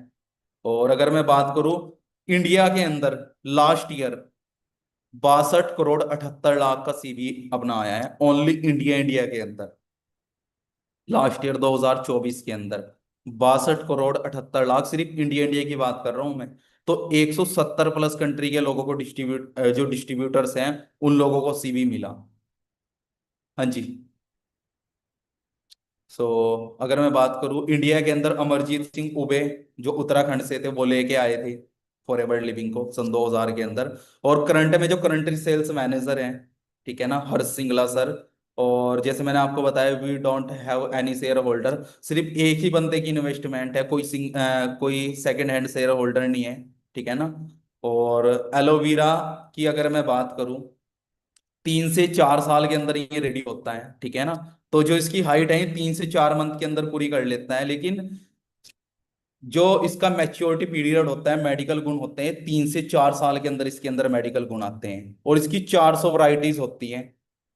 और अगर मैं बात करूं, इंडिया के अंदर लास्ट ईयर 62 करोड़ 78 लाख का सीवी अपना आया है, ओनली इंडिया के अंदर। लास्ट ईयर 2024 के अंदर 62 करोड़ 78 लाख, सिर्फ इंडिया की बात कर रहा हूं मैं। तो 170 प्लस कंट्री के लोगों को जो डिस्ट्रीब्यूटर्स हैं उन लोगों को सीवी मिला। हाँ जी। सो अगर मैं बात करूं, इंडिया के अंदर अमरजीत सिंह उबे जो उत्तराखंड से थे वो लेके आए थे फॉरएवर लिविंग को सन 2000 के अंदर। और करंट में जो करंट सेल्स मैनेजर हैं, ठीक है ना, हर्ष सिंगला सर। और जैसे मैंने आपको बताया, we don't have any shareholder, सिर्फ एक ही बंदे की इन्वेस्टमेंट है, कोई सेकंड हैंड शेयर होल्डर नहीं है, ठीक है ना। और एलोवेरा की अगर मैं बात करूं, 3 से 4 साल के अंदर ये रेडी होता है, ठीक है ना। तो जो इसकी हाइट है 3 से 4 मंथ के अंदर पूरी कर लेता है, लेकिन जो इसका मैच्योरिटी पीरियड होता है, मेडिकल गुण होते हैं 3 से 4 साल के अंदर इसके अंदर मेडिकल गुण आते हैं। और इसकी 400 वराइटीज होती हैं,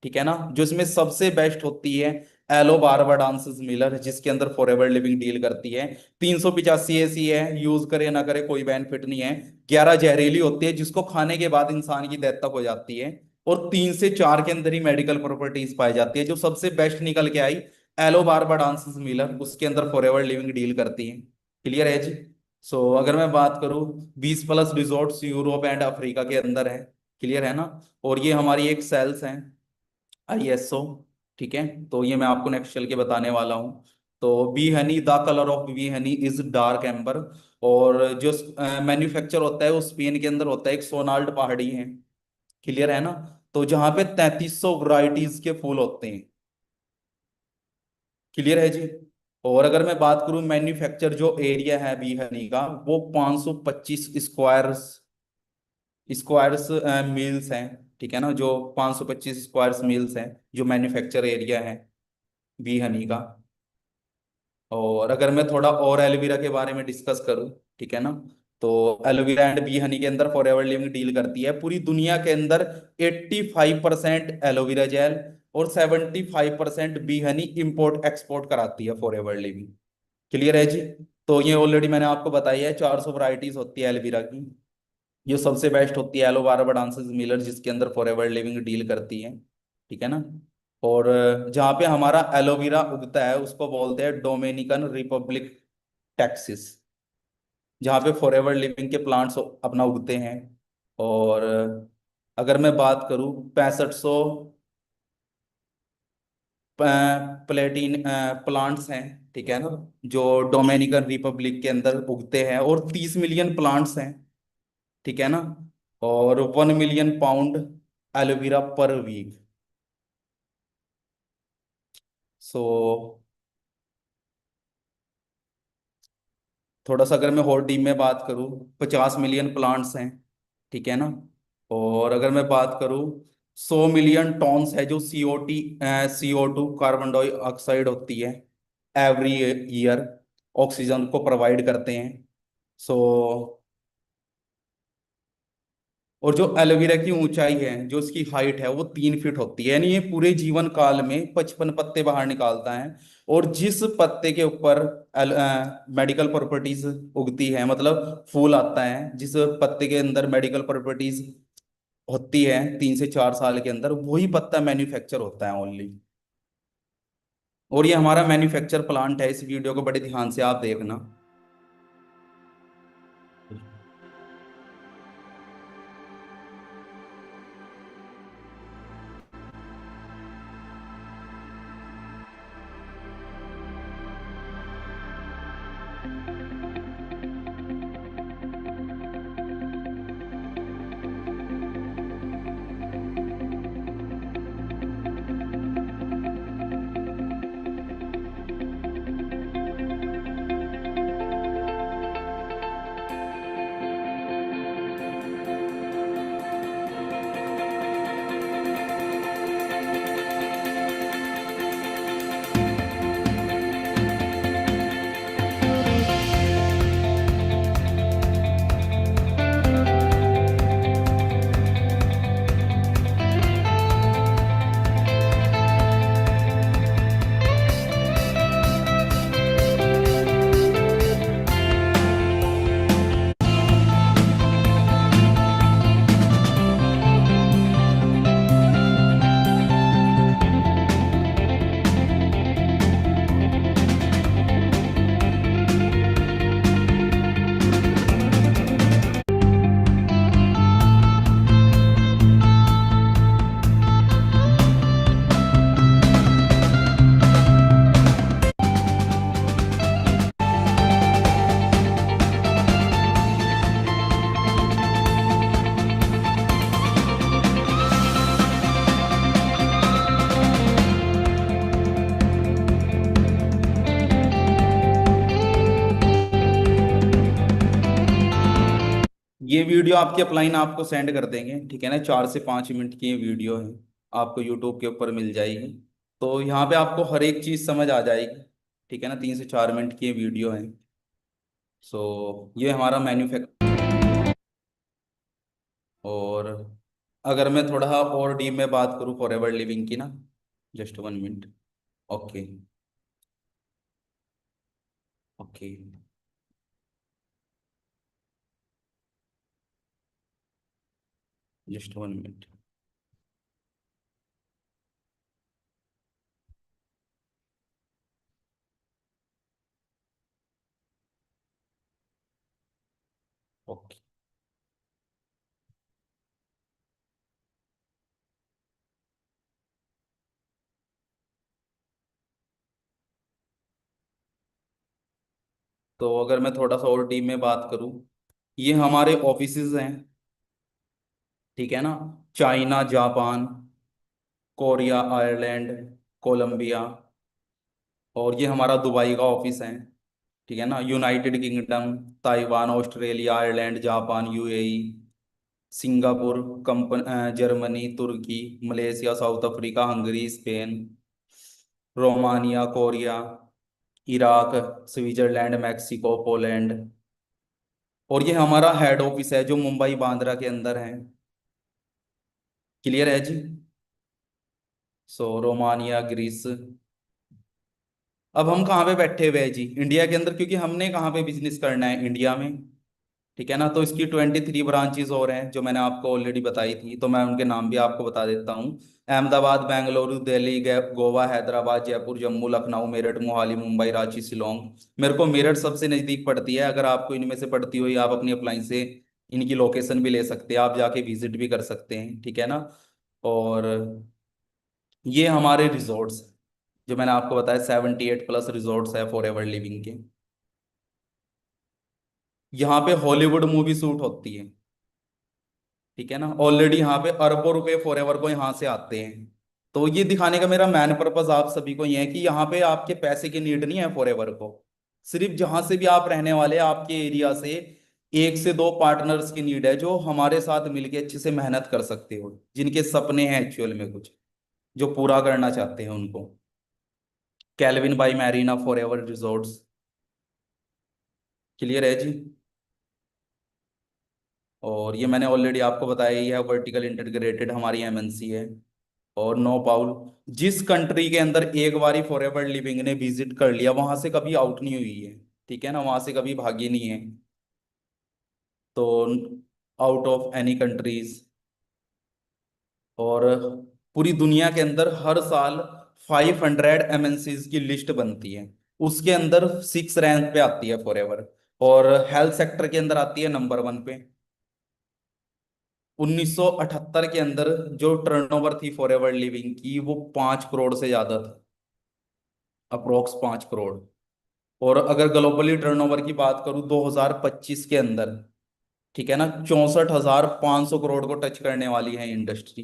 ठीक है ना। जो इसमें सबसे बेस्ट होती है एलो बारबाडांसिस मिलर, जिसके अंदर फॉरएवर लिविंग डील करती है। 385 ऐसी है, यूज करे ना करे कोई बेनिफिट नहीं है। 11 जहरीली होती है जिसको खाने के बाद इंसान की डेथ तक हो जाती है। और 3 से 4 के अंदर ही मेडिकल प्रॉपर्टीज पाई जाती है। जो सबसे बेस्ट निकल के आई एलो बारबाडांसिस मिलर, उसके अंदर फॉरएवर लिविंग डील करती है, क्लियर है जी। सो अगर मैं बात करूं, 20 plus resorts Europe and Africa के अंदर है, क्लियर है ना। और ये हमारी एक सेल्स हैं आईएसओ, ठीक है। तो ये मैं आपको नेक्स्ट चल के बताने वाला हूँ। तो B Honey, the colour of B honey is dark amber. और जो मैन्युफैक्चर होता है वो स्पेन के अंदर होता है, एक सोनाल्ड पहाड़ी है, क्लियर है ना। तो जहाँ पे 3300 वराइटीज के फूल होते हैं, क्लियर है जी। और अगर मैं बात करूं, मैन्युफैक्चर जो एरिया है बी हनी का, वो 525 स्क्वायर्स मील्स हैं, ठीक है ना। जो 525 स्क्वायर्स मील्स हैं जो मैन्युफैक्चर एरिया है बी हनी का। और अगर मैं थोड़ा और एलोवेरा के बारे में डिस्कस करूं, ठीक है ना, तो एलोवेरा एंड बी हनी के अंदर फॉरएवर लिविंग डील करती है पूरी दुनिया के अंदर 85% एलोवेरा जेल और 75% बी हनी इंपोर्ट एक्सपोर्ट कराती है फॉरएवर लिविंग, क्लियर है जी। तो ये ऑलरेडी मैंने आपको बताई है, 400 वराइटीज होती है एलोवेरा की। ये सबसे बेस्ट होती है एलो बारबाडांसिस मिलर, जिसके अंदर फॉरएवर लिविंग डील करती है, ठीक है ना। और जहाँ पे हमारा एलोवेरा उगता है उसको बोलते हैं डोमिनिकन रिपब्लिक टेक्सिस, जहाँ पे फॉरएवर लिविंग के प्लांट्स अपना उगते हैं। और अगर मैं बात करूँ, 6500 प्लेटिन प्लांट्स हैं, ठीक है ना, जो डोमिनिकन रिपब्लिक के अंदर उगते हैं। और 30 मिलियन प्लांट्स हैं, ठीक है ना। और 1 million pound aloe vera per week. So थोड़ा सा अगर मैं और डीप में बात करूँ, 50 मिलियन प्लांट्स हैं, ठीक है ना। और अगर मैं बात करूँ, 100 मिलियन टॉन्स है जो CO2 कार्बन डाइऑक्साइड होती है एवरी ईयर, ऑक्सीजन को प्रोवाइड करते हैं। सो और जो एलोवेरा की ऊंचाई है, जो इसकी हाइट है, वो 3 फीट होती है, यानी ये पूरे जीवन काल में 55 पत्ते बाहर निकालता है। और जिस पत्ते के ऊपर मेडिकल प्रॉपर्टीज उगती है, मतलब फूल आता है, जिस पत्ते के अंदर मेडिकल प्रॉपर्टीज होती है 3 से 4 साल के अंदर, वही पत्ता मैन्युफैक्चर होता है ओनली। और ये हमारा मैन्युफैक्चर प्लांट है, इस वीडियो को बड़े ध्यान से आप देखना। ये वीडियो आपकी अपलाइन आपको सेंड कर देंगे, ठीक है ना। 4 से 5 मिनट की ये वीडियो है, आपको यूट्यूब के ऊपर मिल जाएगी। तो यहाँ पे आपको हर एक चीज़ समझ आ जाएगी, ठीक है ना। 3 से 4 मिनट की ये वीडियो है। सो ये हमारा मैन्युफैक्चर। और अगर मैं थोड़ा और डीप में बात करूँ फॉरएवर लिविंग की ना, just 1 minute. Okay, okay. Just 1 minute. Okay, तो अगर मैं थोड़ा सा और डीप में बात करूँ, ये हमारे ऑफिसेज हैं, ठीक है ना। China, Japan, Korea, Ireland, Colombia, और ये हमारा दुबई का ऑफिस है, ठीक है ना। United Kingdom, Taiwan, Australia, Ireland, Japan, UAE, Singapore, Germany, तुर्की, Malaysia, South Africa, Hungary, Spain, Romania, Korea, Iraq, Switzerland, Mexico, Poland. और ये हमारा हेड ऑफिस है जो मुंबई बांद्रा के अंदर है। क्लियर है जी। सो रोमानिया, ग्रीस। अब हम कहाँ पे बैठे हुए हैं जी, इंडिया के अंदर, क्योंकि हमने कहाँ पे बिजनेस करना है, इंडिया में, ठीक है ना। तो इसकी 23 ब्रांचेज और हैं जो मैंने आपको ऑलरेडी बताई थी, तो मैं उनके नाम भी आपको बता देता हूँ। अहमदाबाद, बेंगलुरु, दिल्ली, गोवा, हैदराबाद, जयपुर, जम्मू, लखनऊ, मेरठ, मोहाली, मुंबई, रांची, शिलोंग। मेरे को मेरठ सबसे नज़दीक पड़ती है। अगर आपको इनमें से पड़ती हुई, आप अपनी अप्लाई से इनकी लोकेशन भी ले सकते हैं, आप जाके विजिट भी कर सकते हैं, ठीक है ना। और ये हमारे रिजॉर्ट्स, जो मैंने आपको बताया 78+ रिजॉर्ट्स है फॉर एवर लिविंग के। यहाँ पे हॉलीवुड मूवी शूट होती है, ठीक है ना। ऑलरेडी यहाँ पे अरबों रुपए फॉर एवर को यहाँ से आते हैं। तो ये दिखाने का मेरा मैन पर्पस आप सभी को ये है कि यहाँ पे आपके पैसे की नीड नहीं है फॉर एवर को। सिर्फ जहां से भी आप रहने वाले हैं, आपके एरिया से 1 से 2 पार्टनर्स की नीड है जो हमारे साथ मिलके अच्छे से मेहनत कर सकते हो, जिनके सपने हैं एक्चुअल में कुछ जो पूरा करना चाहते हैं उनको। Calvin by Marina Forever Resorts. Clear है जी। और ये मैंने ऑलरेडी आपको बताया ही है, वर्टिकल इंटीग्रेटेड हमारी एमएनसी है। और नो पाउल, जिस कंट्री के अंदर एक बारी फॉरएवर लिविंग ने विजिट कर लिया वहां से कभी आउट नहीं हुई है, ठीक है ना, वहां से कभी भागी नहीं है। तो आउट ऑफ एनी कंट्रीज। और पूरी दुनिया के अंदर हर साल 500 एमएनसीज की लिस्ट बनती है, उसके अंदर 6 रैंक पे आती है फॉरएवर। और हेल्थ सेक्टर के अंदर आती है नंबर 1 पे। 1978 के अंदर जो टर्नओवर थी फॉरएवर लिविंग की वो 5 करोड़ से ज्यादा था, अप्रोक्स 5 करोड़। और अगर ग्लोबली टर्नओवर की बात करूं 2025 के अंदर, ठीक है ना, 64,500 करोड़ को टच करने वाली है इंडस्ट्री,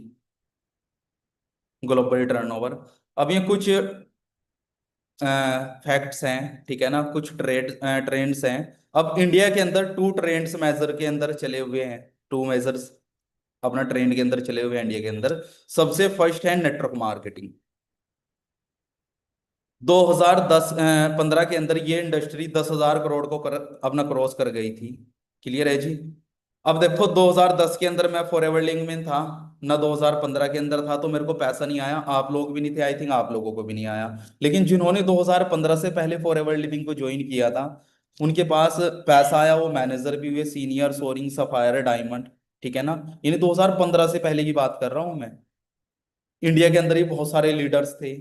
ग्लोबल टर्नओवर। अब ये कुछ फैक्ट्स हैं, ठीक है ना, कुछ ट्रेंड्स हैं। अब इंडिया के अंदर 2 ट्रेंड्स मेजर के अंदर चले हुए हैं, 2 मेजर्स अपना ट्रेंड के अंदर चले हुए हैं इंडिया के अंदर। सबसे फर्स्ट है नेटवर्क मार्केटिंग। 2015 के अंदर ये इंडस्ट्री 10,000 करोड़ को अपना क्रॉस कर गई थी। क्लियर है जी। अब देखो 2010 के अंदर मैं फॉरएवर लिंक में था ना, 2015 के अंदर था, तो मेरे को पैसा नहीं आया, आप लोग भी नहीं थे, आई थिंक आप लोगों को भी नहीं आया। लेकिन जिन्होंने 2015 से पहले फॉरएवर लिविंग को ज्वाइन किया था उनके पास पैसा आया, वो मैनेजर भी हुए, सीनियर, सोरिंग, सफायर, डायमंड, ठीक है ना। यानी 2015 से पहले की बात कर रहा हूं मैं। इंडिया के अंदर ही बहुत सारे लीडर्स थे,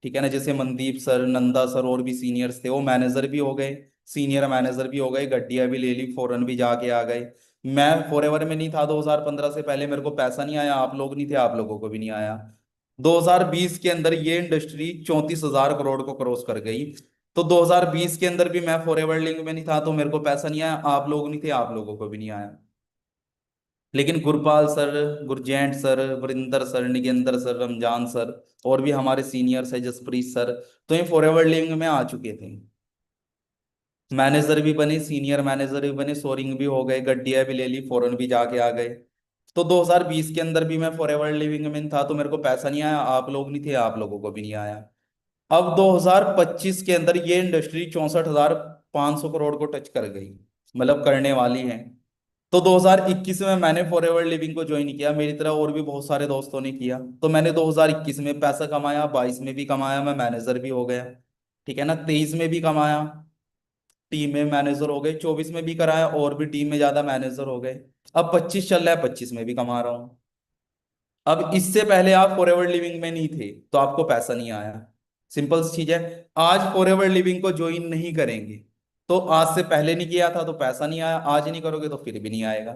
ठीक है ना, जैसे मनदीप सर, नंदा सर, और भी सीनियर्स थे, वो मैनेजर भी हो गए, सीनियर मैनेजर भी हो गए, गड्डियां भी ले ली, फॉरेन भी जाके आ गए। मैं फॉरएवर में नहीं था 2015 से पहले, मेरे को पैसा नहीं आया, आप लोग नहीं थे, आप लोगों को भी नहीं आया। 2020 के अंदर ये इंडस्ट्री 34,000 करोड़ को क्रॉस कर गई। तो 2020 के अंदर भी मैं फॉरएवर लिंक में नहीं था, तो मेरे को पैसा नहीं आया, आप लोग नहीं थे, आप लोगों को भी नहीं आया। लेकिन Gurpal sir, Gurjant sir, Varinder sir, Nigendra sir, Ramzan sir, और भी हमारे सीनियर्स है, जसप्रीत सर, तो ये फॉरएवर लिविंग में आ चुके थे, मैनेजर भी बने, सीनियर मैनेजर भी बने, सोरिंग भी हो गए, गड्डिया भी ले ली, फॉरेन भी जाके आ गए। तो 2020 के अंदर भी मैं फॉरएवर लिविंग में था, तो मेरे को पैसा नहीं आया, आप लोग नहीं थे, आप लोगों को भी नहीं आया। अब 2025 के अंदर ये इंडस्ट्री 64,500 करोड़ को टच कर गई, मतलब करने वाली है। तो 2021 में मैंने फॉरएवर लिविंग को ज्वाइन किया, मेरी तरह और भी बहुत सारे दोस्तों ने किया, तो मैंने 2021 में पैसा कमाया, 22 में भी कमाया, मैं मैनेजर भी हो गया, ठीक है ना, 23 में भी कमाया, टीम में मैनेजर हो गए, 24 में भी कराया और भी टीम में ज्यादा मैनेजर हो गए। अब 25 चल रहा है, 25 में भी कमा रहा हूँ। अब इससे पहले आप फॉरएवर लिविंग में नहीं थे तो आपको पैसा नहीं आया, सिंपल सी चीज है। आज फॉरएवर लिविंग को ज्वाइन नहीं करेंगे तो आज से पहले नहीं किया था तो पैसा नहीं आया, आज नहीं करोगे तो फिर भी नहीं आएगा,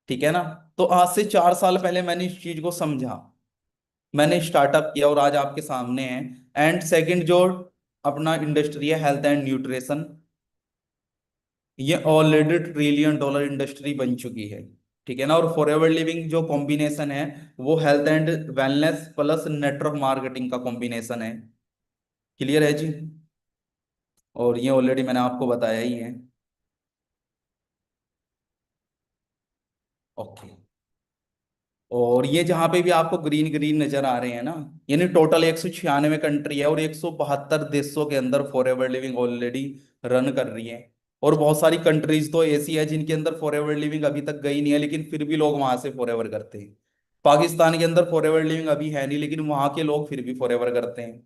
ठीक है ना। तो आज से 4 साल पहले मैंने इस चीज को समझा, मैंने स्टार्टअप किया और आज आपके सामने है। एंड सेकंड जो अपना इंडस्ट्री है हेल्थ एंड न्यूट्रिशन, ये ऑलरेडी $1 ट्रिलियन इंडस्ट्री बन चुकी है, ठीक है ना। और फॉरएवर लिविंग जो कॉम्बिनेशन है वो health and wellness plus network marketing का कॉम्बिनेशन है। क्लियर है जी। और ये ऑलरेडी मैंने आपको बताया ही है। ओके। और ये जहां पे भी आपको ग्रीन ग्रीन नजर आ रहे हैं ना, यानी टोटल 196 कंट्री है और 172 देशों के अंदर फॉरएवर लिविंग ऑलरेडी रन कर रही है। और बहुत सारी कंट्रीज तो ऐसी है जिनके अंदर फॉरएवर लिविंग अभी तक गई नहीं है, लेकिन फिर भी लोग वहां से फॉरएवर करते हैं। पाकिस्तान के अंदर फॉरएवर लिविंग अभी है नहीं, लेकिन वहां के लोग फिर भी फॉरएवर करते हैं,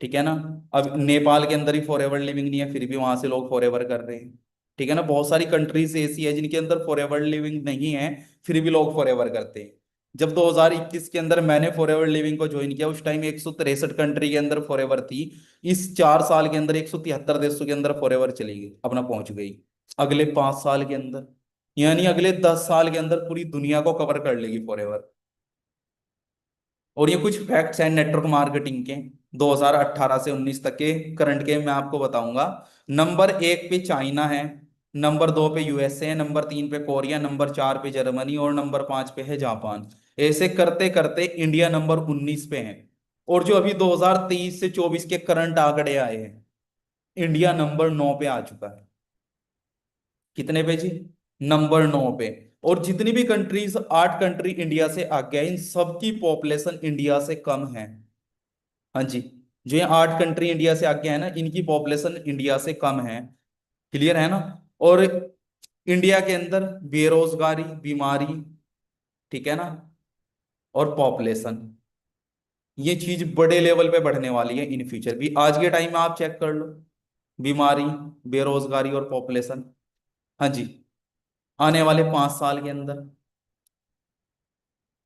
ठीक है ना। अब नेपाल के अंदर ही फॉरएवर लिविंग नहीं है, फिर भी वहां से लोग फॉरएवर कर रहे हैं, ठीक है ना। बहुत सारी कंट्रीज ऐसी है जिनके अंदर फॉरएवर लिविंग नहीं है, फिर भी लोग फॉरएवर करते हैं। जब 2021 के अंदर मैंने फॉरएवर लिविंग को ज्वाइन किया उस टाइम 163 कंट्री के अंदर फॉरएवर थी। इस 4 साल के अंदर 173 देशों के अंदर फॉरएवर चली गई, अपना पहुंच गई। अगले 5 साल के अंदर, यानी अगले 10 साल के अंदर पूरी दुनिया को कवर कर लेगी फॉरएवर। और ये कुछ फैक्ट्स हैं नेटवर्क मार्केटिंग के 2018 से 19 तक के करंट के मैं आपको बताऊंगा। नंबर 1 पे चाइना है, नंबर 2 पे यूएसए है, नंबर 3 पे कोरिया, नंबर 4 पे जर्मनी और नंबर 5 पे है जापान। ऐसे करते करते इंडिया नंबर 19 पे है। और जो अभी 2023 से 24 के करंट आंकड़े आए हैं इंडिया नंबर 9 पे आ चुका है। कितने पे जी? नंबर 9 पे। और जितनी भी कंट्रीज, 8 कंट्री इंडिया से आगे है, इन सबकी पॉपुलेशन इंडिया से कम है। हाँ जी, जो ये 8 कंट्री इंडिया से आगे है ना, इनकी पॉपुलेशन इंडिया से कम है। क्लियर है ना? और इंडिया के अंदर बेरोजगारी, बीमारी, ठीक है ना, और पॉपुलेशन, ये चीज बड़े लेवल पे बढ़ने वाली है इन फ्यूचर भी। आज के टाइम में आप चेक कर लो, बीमारी, बेरोजगारी और पॉपुलेशन। हाँ जी, आने वाले 5 साल के अंदर।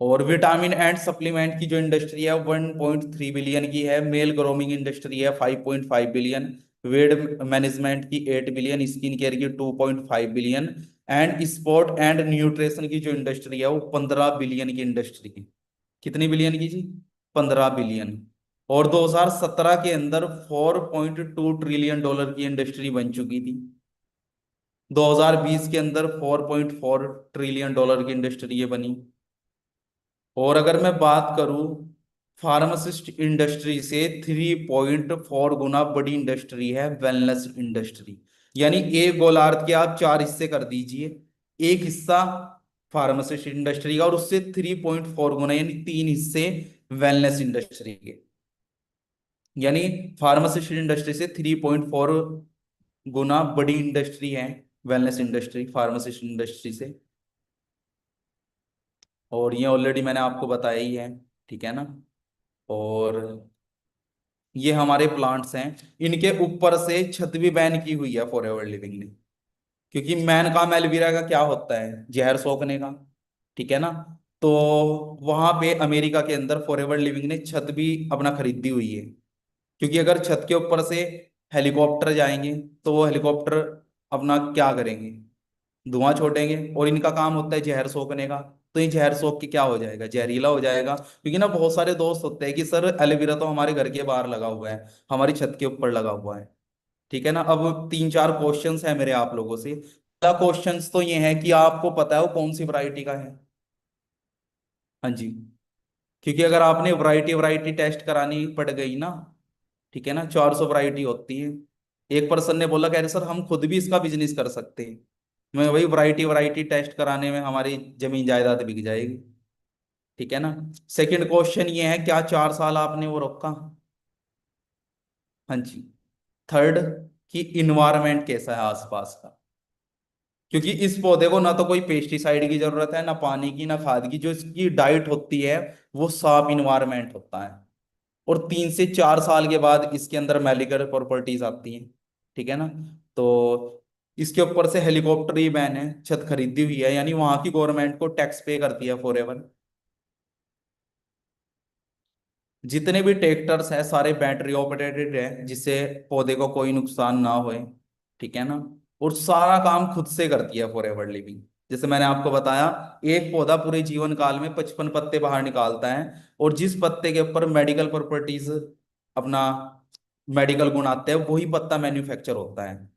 और विटामिन एंड सप्लीमेंट की जो इंडस्ट्री है 1.3 बिलियन की है। मेल ग्रोमिंग इंडस्ट्री है 5.5 बिलियन। वेड मैनेजमेंट की 8 बिलियन। स्किन केयर की 2.5 billion. And sport and nutrition की जो इंडस्ट्री है वो 15 बिलियन की इंडस्ट्री की। कितनी बिलियन की जी? 15 बिलियन। और 2017 के अंदर 4.2 ट्रिलियन डॉलर की इंडस्ट्री बन चुकी थी। 2020 के अंदर 4.4 ट्रिलियन डॉलर की इंडस्ट्री ये बनी। और अगर मैं बात करूं फार्मासिस्ट इंडस्ट्री से, 3.4 गुना बड़ी इंडस्ट्री है वेलनेस इंडस्ट्री। यानी एक गोलार्ध के आप 4 हिस्से कर दीजिए, एक हिस्सा फार्मासिस्ट इंडस्ट्री का, और उससे 3.4 गुना यानी 3 हिस्से वेलनेस इंडस्ट्री के। यानी फार्मासिस्ट इंडस्ट्री से 3.4 गुना बड़ी इंडस्ट्री है वेलनेस इंडस्ट्री, फार्मासिस्ट इंडस्ट्री से। और ये ऑलरेडी मैंने आपको बताया ही है, ठीक है ना। और ये हमारे प्लांट्स हैं, इनके ऊपर से छत भी बैन की हुई है फॉरएवर लिविंग ने। क्योंकि मैन काम एलोवेरा का क्या होता है? जहर सोखने का, ठीक है ना। तो वहां पे अमेरिका के अंदर फॉरएवर लिविंग ने छत भी अपना खरीदी हुई है। क्योंकि अगर छत के ऊपर से हेलीकॉप्टर जाएंगे तो वो हेलीकॉप्टर अपना क्या करेंगे? धुआं छोड़ेंगे, और इनका काम होता है जहर सोखने का। तो ये जहर सोख के क्या हो जाएगा? जहरीला हो जाएगा। क्योंकि ना बहुत सारे दोस्त होते हैं कि सर एलोवेरा तो हमारे घर के बाहर लगा हुआ है, हमारी छत के ऊपर लगा हुआ है, ठीक है ना। अब 3-4 क्वेश्चंस है मेरे आप लोगों से। पहला क्वेश्चंस तो ये है कि आपको पता है वो कौन सी वैरायटी का है? हाँ जी, क्योंकि अगर आपने वैरायटी वैरायटी टेस्ट करानी पड़ गई ना, ठीक है ना, 400 वैरायटी होती है। एक पर्सन ने बोला, कह रहे सर हम खुद भी इसका बिजनेस कर सकते हैं। मैं वही वैरायटी वैरायटी टेस्ट कराने में हमारी जमीन जायदाद बिक जाएगी, ठीक है ना। सेकंड क्वेश्चन ये है, क्या 4 साल आपने वो रोका? हाँ जी। थर्ड, कि इन्वायरमेंट कैसा है आसपास का? क्योंकि इस पौधे को ना तो कोई पेस्टिसाइड की जरूरत है, ना पानी की, ना खाद की। जो इसकी डाइट होती है वो साफ इन्वायरमेंट होता है। और 3 से 4 साल के बाद इसके अंदर मेडिकल प्रॉपर्टीज आती हैं, ठीक है ना। तो इसके ऊपर से हेलीकॉप्टर ही बैन है, छत खरीदी हुई है, यानी वहां की गवर्नमेंट को टैक्स पे करती है फॉरएवर। जितने भी ट्रैक्टर्स हैं सारे बैटरी ऑपरेटेड है, जिससे पौधे को कोई नुकसान ना होए, ठीक है ना। और सारा काम खुद से करती है फॉरएवर लिविंग। जैसे मैंने आपको बताया, एक पौधा पूरे जीवन काल में 55 पत्ते बाहर निकालता है, और जिस पत्ते के ऊपर मेडिकल प्रॉपर्टीज, अपना मेडिकल गुण आते हैं, वही पत्ता मैन्युफैक्चर होता है।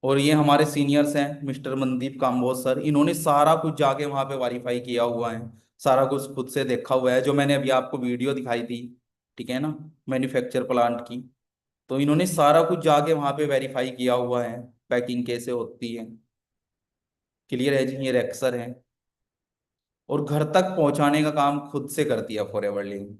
और ये हमारे सीनियर्स हैं मिस्टर मनदीप काम्बोज सर, इन्होंने सारा कुछ जाके वहां पे वेरीफाई किया हुआ है, सारा कुछ खुद से देखा हुआ है। जो मैंने अभी आपको वीडियो दिखाई थी, ठीक है ना, मैन्युफैक्चर प्लांट की, तो इन्होंने सारा कुछ जाके वहां पे वेरीफाई किया हुआ है, पैकिंग कैसे होती है। क्लियर है जी, ये रेक्सर है। और घर तक पहुंचाने का काम खुद से करती है फॉरएवर लिविंग।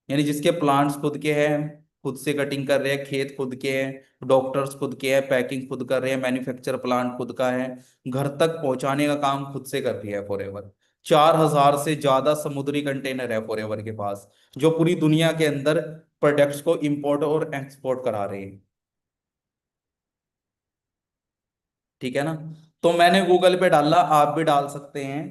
यानी जिसके प्लांट्स खुद के हैं, खुद से कटिंग कर रहे हैं, खेत खुद के हैं, डॉक्टर्स खुद के हैं, पैकिंग खुद कर रहे हैं, मैन्युफैक्चर प्लांट खुद का है, घर तक पहुंचाने का काम खुद से कर रही है फॉरएवर। 4,000 से ज्यादा समुद्री कंटेनर है फॉरएवर के पास, जो पूरी दुनिया के अंदर प्रोडक्ट्स को इंपोर्ट और एक्सपोर्ट करा रहे हैं, ठीक है ना। तो मैंने गूगल पे डाला, आप भी डाल सकते हैं,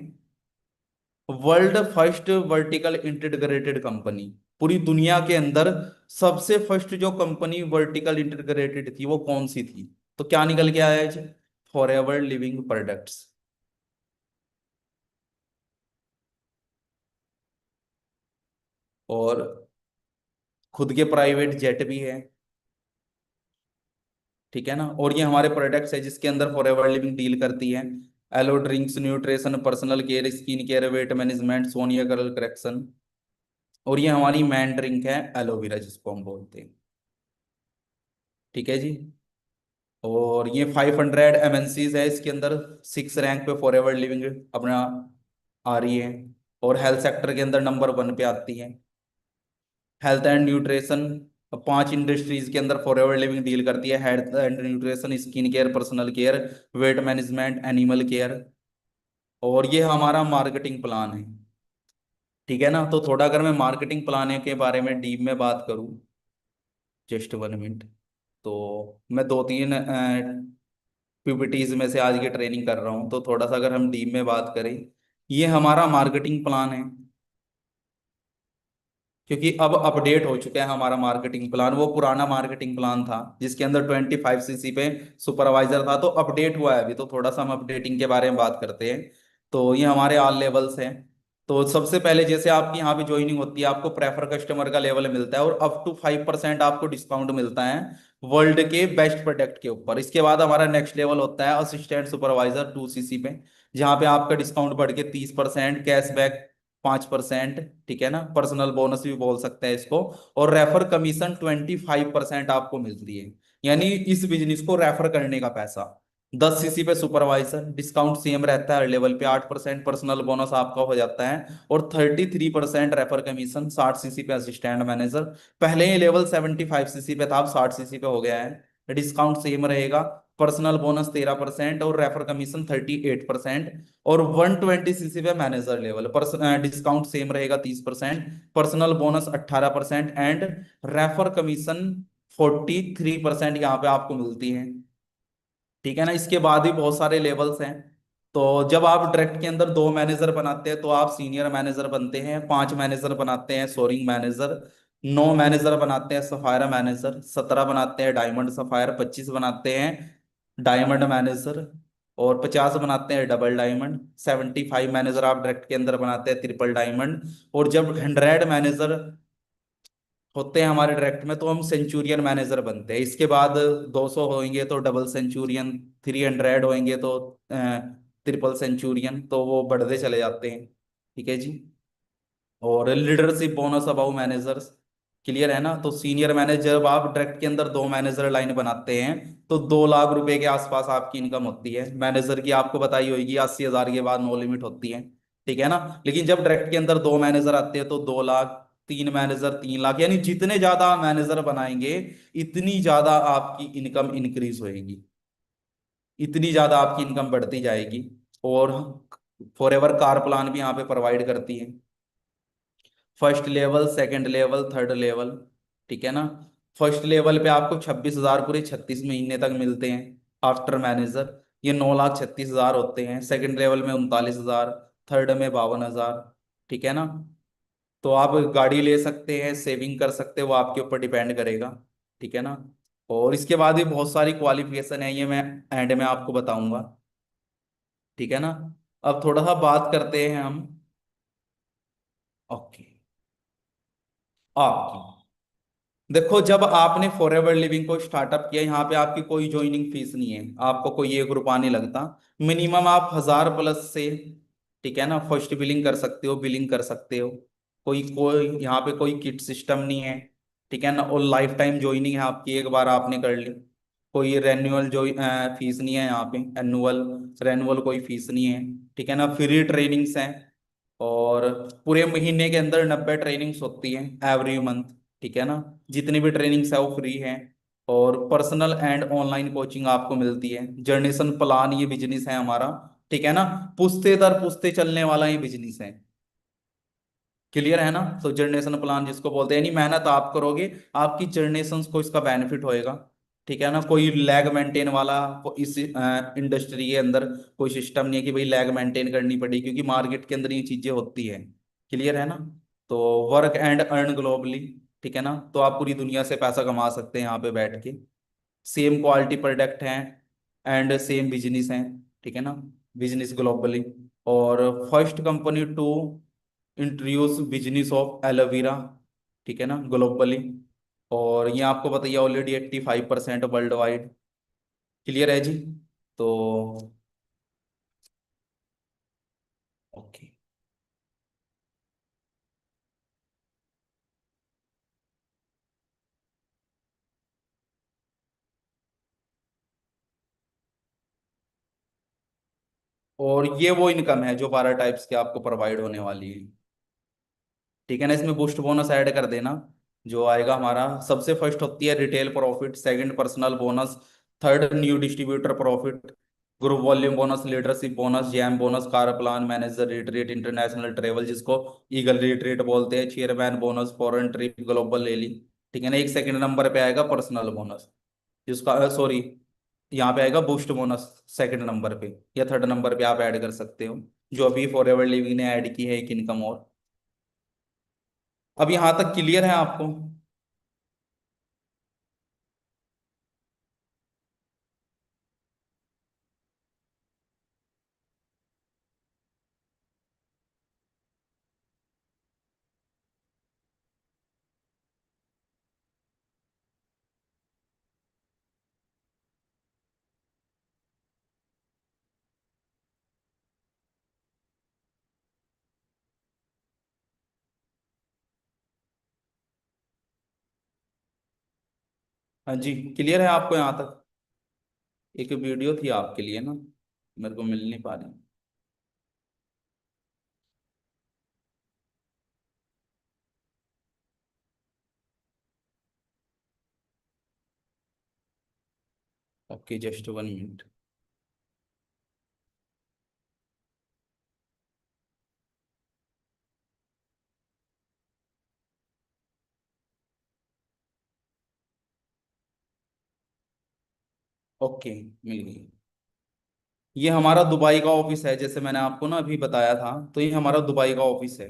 world first vertical integrated company. पूरी दुनिया के अंदर सबसे फर्स्ट जो कंपनी वर्टिकल इंटीग्रेटेड थी वो कौन सी थी? तो क्या निकल के आया है? Forever living products. और खुद के प्राइवेट जेट भी है, ठीक है ना। और ये हमारे प्रोडक्ट्स है जिसके अंदर फॉरएवर लिविंग डील करती है। Aloe drinks, nutrition, personal care, skin care, weight management, Sonya colour correction. और ये हमारी मैन ड्रिंक है एलोवेरा, जिसको हम बोलते हैं। ठीक है जी। और ये 500 MNCs है, इसके अंदर 6 रैंक पे फॉरएवर लिविंग अपना आ रही है। और हेल्थ सेक्टर के अंदर नंबर 1 पे आती है। हेल्थ एंड न्यूट्रिशन 5 इंडस्ट्रीज के अंदर फॉरएवर लिविंग डील करती है। Health and nutrition, skin care, personal care, weight management, animal care. और ये हमारा मार्केटिंग प्लान है, ठीक है ना। तो थोड़ा अगर मैं मार्केटिंग प्लान के बारे में डीप में बात करूं, जस्ट 1 मिनट। तो मैं 2-3 पीपीटीज में से आज की ट्रेनिंग कर रहा हूं, तो थोड़ा सा अगर हम डीप में बात करें, ये हमारा मार्केटिंग प्लान है। क्योंकि अब अपडेट हो चुका है हमारा मार्केटिंग प्लान। वो पुराना मार्केटिंग प्लान था जिसके अंदर 25 cc पे सुपरवाइजर था, तो अपडेट हुआ है अभी। तो थोड़ा सा हम अपडेटिंग के बारे में बात करते हैं। तो ये हमारे ऑल लेवल्स हैं। तो सबसे पहले जैसे आपकी यहाँ पे ज्वाइनिंग होती है, आपको प्रेफर कस्टमर का लेवल मिलता है और अप टू 5% आपको डिस्काउंट मिलता है वर्ल्ड के बेस्ट प्रोडक्ट के ऊपर। इसके बाद हमारा नेक्स्ट लेवल होता है असिस्टेंट सुपरवाइजर 2 cc पे, जहाँ पे आपका डिस्काउंट बढ़ के 30%, कैशबैक 5%, ठीक है ना, पर्सनल बोनस भी बोल सकते हैं इसको। और रेफर कमीशन 25% आपको मिलती है, यानी इस बिजनेस को रेफर करने का पैसा। 10 cc पे सुपरवाइजर डिस्काउंट सेम रहता है हर लेवल पे, 8% पर्सनल बोनस आपका हो जाता है और 33% रेफर कमीशन। 60 cc पे असिस्टेंट मैनेजर, पहले ही लेवल 75 cc पे था, अब 60 cc पे हो गया है। डिस्काउंट सेम रहेगा, पर्सनल बोनस 13% और रेफर कमीशन 38%। और 120 cc पे मैनेजर लेवल, डिस्काउंट सेम रहेगा 30%, personal bonus 18% and refer commission 43% यहाँ पे आपको मिलती है, ठीक है ना। इसके बाद भी बहुत सारे लेवल्स हैं। तो जब आप डायरेक्ट के अंदर 2 मैनेजर बनाते हैं तो आप सीनियर मैनेजर बनते हैं, 5 मैनेजर बनाते हैं सोरिंग मैनेजर, 9 मैनेजर बनाते हैं सफायर मैनेजर, 17 बनाते हैं डायमंड सफायर, 25 बनाते हैं डायमंड मैनेजर और 50 बनाते हैं डबल डायमंड, 75 मैनेजर आप डायरेक्ट के अंदर बनाते हैं ट्रिपल डायमंड। और जब 100 मैनेजर होते हैं हमारे डायरेक्ट में तो हम सेंचुरियन मैनेजर बनते हैं। इसके बाद 200 होंगे तो डबल सेंचुरियन, 300 होंगे तो ट्रिपल सेंचुरियन, तो वो बढ़ते चले जाते हैं, ठीक है जी। और leadership bonus above managers, clear है ना। तो सीनियर मैनेजर जब आप डायरेक्ट के अंदर 2 मैनेजर लाइन बनाते हैं तो 2 लाख रुपए के आसपास आपकी इनकम होती है। मैनेजर की आपको बताई होगी 80,000 के बाद नो लिमिट होती है, ठीक है ना। लेकिन जब डायरेक्ट के अंदर 2 मैनेजर आते हैं तो 2 लाख, 3 मैनेजर 3 लाख, यानी जितने ज्यादा मैनेजर बनाएंगे इतनी ज्यादा आपकी इनकम इंक्रीज होएगी, इतनी ज्यादा आपकी इनकम बढ़ती जाएगी। और फॉरएवर कार प्लान भी यहाँ पे प्रोवाइड करती है, first level, second level, third level, ठीक है ना। फर्स्ट लेवल पे आपको 26,000 पूरे 36 महीने तक मिलते हैं आफ्टर मैनेजर, ये 9,36,000 होते हैं। सेकंड लेवल में 39,000, थर्ड में 52,000, ठीक है ना। तो आप गाड़ी ले सकते हैं, सेविंग कर सकते हैं, वो आपके ऊपर डिपेंड करेगा, ठीक है ना। और इसके बाद भी बहुत सारी क्वालिफिकेशन है, ये मैं एंड में आपको बताऊंगा, ठीक है ना। अब थोड़ा सा बात करते हैं हम, ओके, आपकी। देखो जब आपने फॉरएवर लिविंग को स्टार्टअप किया, यहाँ पे आपकी कोई ज्वाइनिंग फीस नहीं है, आपको कोई 1 रुपया नहीं लगता। मिनिमम आप 1000 प्लस से, ठीक है ना, फर्स्ट बिलिंग कर सकते हो, बिलिंग कर सकते हो। कोई कोई यहाँ पे कोई किट सिस्टम नहीं है, ठीक है ना। और लाइफ टाइम ज्वाइनिंग है आपकी, एक बार आपने कर ली। कोई रेन्युअल जो फीस नहीं है यहाँ पे, एनुअल रेनुअल कोई फीस नहीं है, ठीक है ना। फ्री ट्रेनिंग्स हैं और पूरे महीने के अंदर 90 ट्रेनिंग्स होती हैं एवरी मंथ, ठीक है ना। जितनी भी ट्रेनिंग्स है वो फ्री है। और पर्सनल एंड ऑनलाइन कोचिंग आपको मिलती है। जर्नेशन प्लान ये बिजनेस है हमारा, ठीक है ना, पुश्ते दर पुश्ते चलने वाला ये बिजनेस है, क्लियर है ना। तो जर्नेशन प्लान जिसको बोलते हैं, यानी मेहनत आप करोगे, आपकी जर्नेशन को इसका बेनिफिट होएगा, ठीक है ना। कोई लैग मेंटेन वाला इस इंडस्ट्री के अंदर कोई सिस्टम नहीं है कि भाई लैग मेंटेन करनी पड़ी, क्योंकि मार्केट के अंदर ये चीजें होती है, क्लियर है ना। तो वर्क एंड अर्न ग्लोबली, ठीक है ना, तो आप पूरी दुनिया से पैसा कमा सकते हैं यहाँ पे बैठ के। सेम क्वालिटी प्रोडक्ट हैं एंड सेम बिजनेस हैं, ठीक है ना, बिजनेस ग्लोबली। और first company to introduce business of aloe vera, ठीक है ना, ग्लोबली। और ये आपको बताइए ऑलरेडी 85% वर्ल्ड वाइड, क्लियर है जी। तो ओके, और ये वो इनकम है जो 12 टाइप्स की आपको प्रोवाइड होने वाली है। ठीक है ना, इसमें बूस्ट बोनस ऐड कर देना। जो आएगा हमारा, सबसे फर्स्ट होती है retail profit, second personal bonus, third new distributor profit, group volume bonus, leadership bonus, jam bonus, car plan, manager retreat, international travel जिसको ईगल रिट्रीट बोलते हैं, chairman bonus, foreign trip, global rally. ठीक है ना, एक second number पे आएगा personal bonus, जिसका सॉरी यहाँ पे आएगा बूस्ट बोनस सेकंड नंबर पे, या थर्ड नंबर पे आप ऐड कर सकते हो, जो अभी फॉर एवर लिविंग ने ऐड की है एक इनकम और। अब यहाँ तक क्लियर है आपको? हाँ जी, क्लियर है आपको यहाँ तक? एक वीडियो थी आपके लिए ना, मेरे को मिल नहीं पा रही। Okay, just 1 minute. ओके, मिल गई। ये हमारा दुबई का ऑफिस है, जैसे मैंने आपको ना अभी बताया था, तो ये हमारा दुबई का ऑफिस है।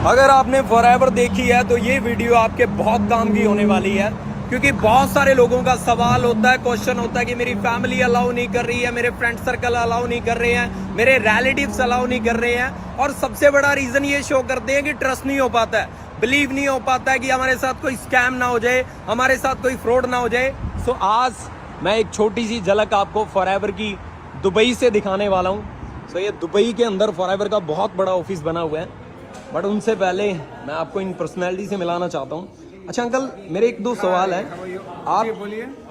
अगर आपने फॉरएवर देखी है तो ये वीडियो आपके बहुत काम की होने वाली है, क्योंकि बहुत सारे लोगों का सवाल होता है, क्वेश्चन होता है कि मेरी फैमिली अलाउ नहीं कर रही है, मेरे फ्रेंड सर्कल अलाउ नहीं कर रहे हैं, मेरे रिलेटिव्स अलाउ नहीं कर रहे हैं, और सबसे बड़ा रीजन ये शो करते हैं कि ट्रस्ट नहीं हो पाता है, बिलीव नहीं हो पाता है कि हमारे साथ कोई स्कैम ना हो जाए, हमारे साथ कोई फ्रॉड ना हो जाए। सो आज मैं एक छोटी सी झलक आपको फॉरएवर की दुबई से दिखाने वाला हूँ। सो ये दुबई के अंदर फॉरएवर का बहुत बड़ा ऑफिस बना हुआ है, बट उनसे पहले मैं आपको इन पर्सनैलिटी से मिलाना चाहता हूँ। अच्छा अंकल, मेरे एक दो सवाल है। आप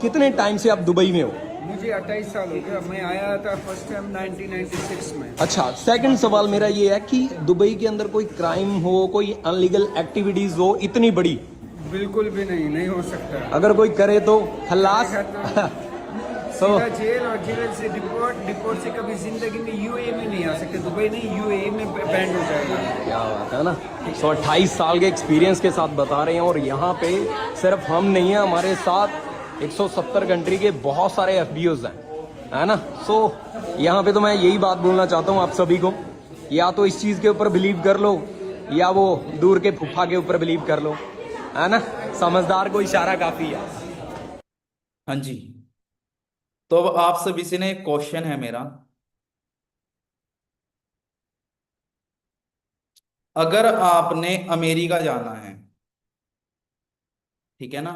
कितने टाइम से आप दुबई में हो? मुझे 28 साल हो गया। मैं आया था फर्स्ट टाइम 1996 में। अच्छा, सेकंड सवाल मेरा ये है कि दुबई के अंदर कोई क्राइम हो, कोई अनलीगल एक्टिविटीज हो इतनी बड़ी? बिल्कुल भी नहीं, नहीं हो सकता। अगर कोई करे तो खल्लास सीधा जेल, और जेल से डिपोर्ट से कभी जिंदगी में यूएई में नहीं आ सकते। दुबई नहीं, यूएई में बैंड हो जाएगा। क्या बात है ना। 28 साल के एक्सपीरियंस के साथ बता रहे हैं, और यहाँ पे सिर्फ हम नहीं हैं, हमारे साथ 170 कंट्री के बहुत सारे एफबीओज हैं, है ना। सो यहाँ पे तो मैं यही बात बोलना चाहता हूँ आप सभी को, या तो इस चीज़ के ऊपर बिलीव कर लो, या वो दूर के फूफा के ऊपर बिलीव कर लो, है ना। समझदार को इशारा काफ़ी है। हाँ जी, तो अब आप सभी से ना एक क्वेश्चन है मेरा। अगर आपने अमेरिका जाना है, ठीक है ना,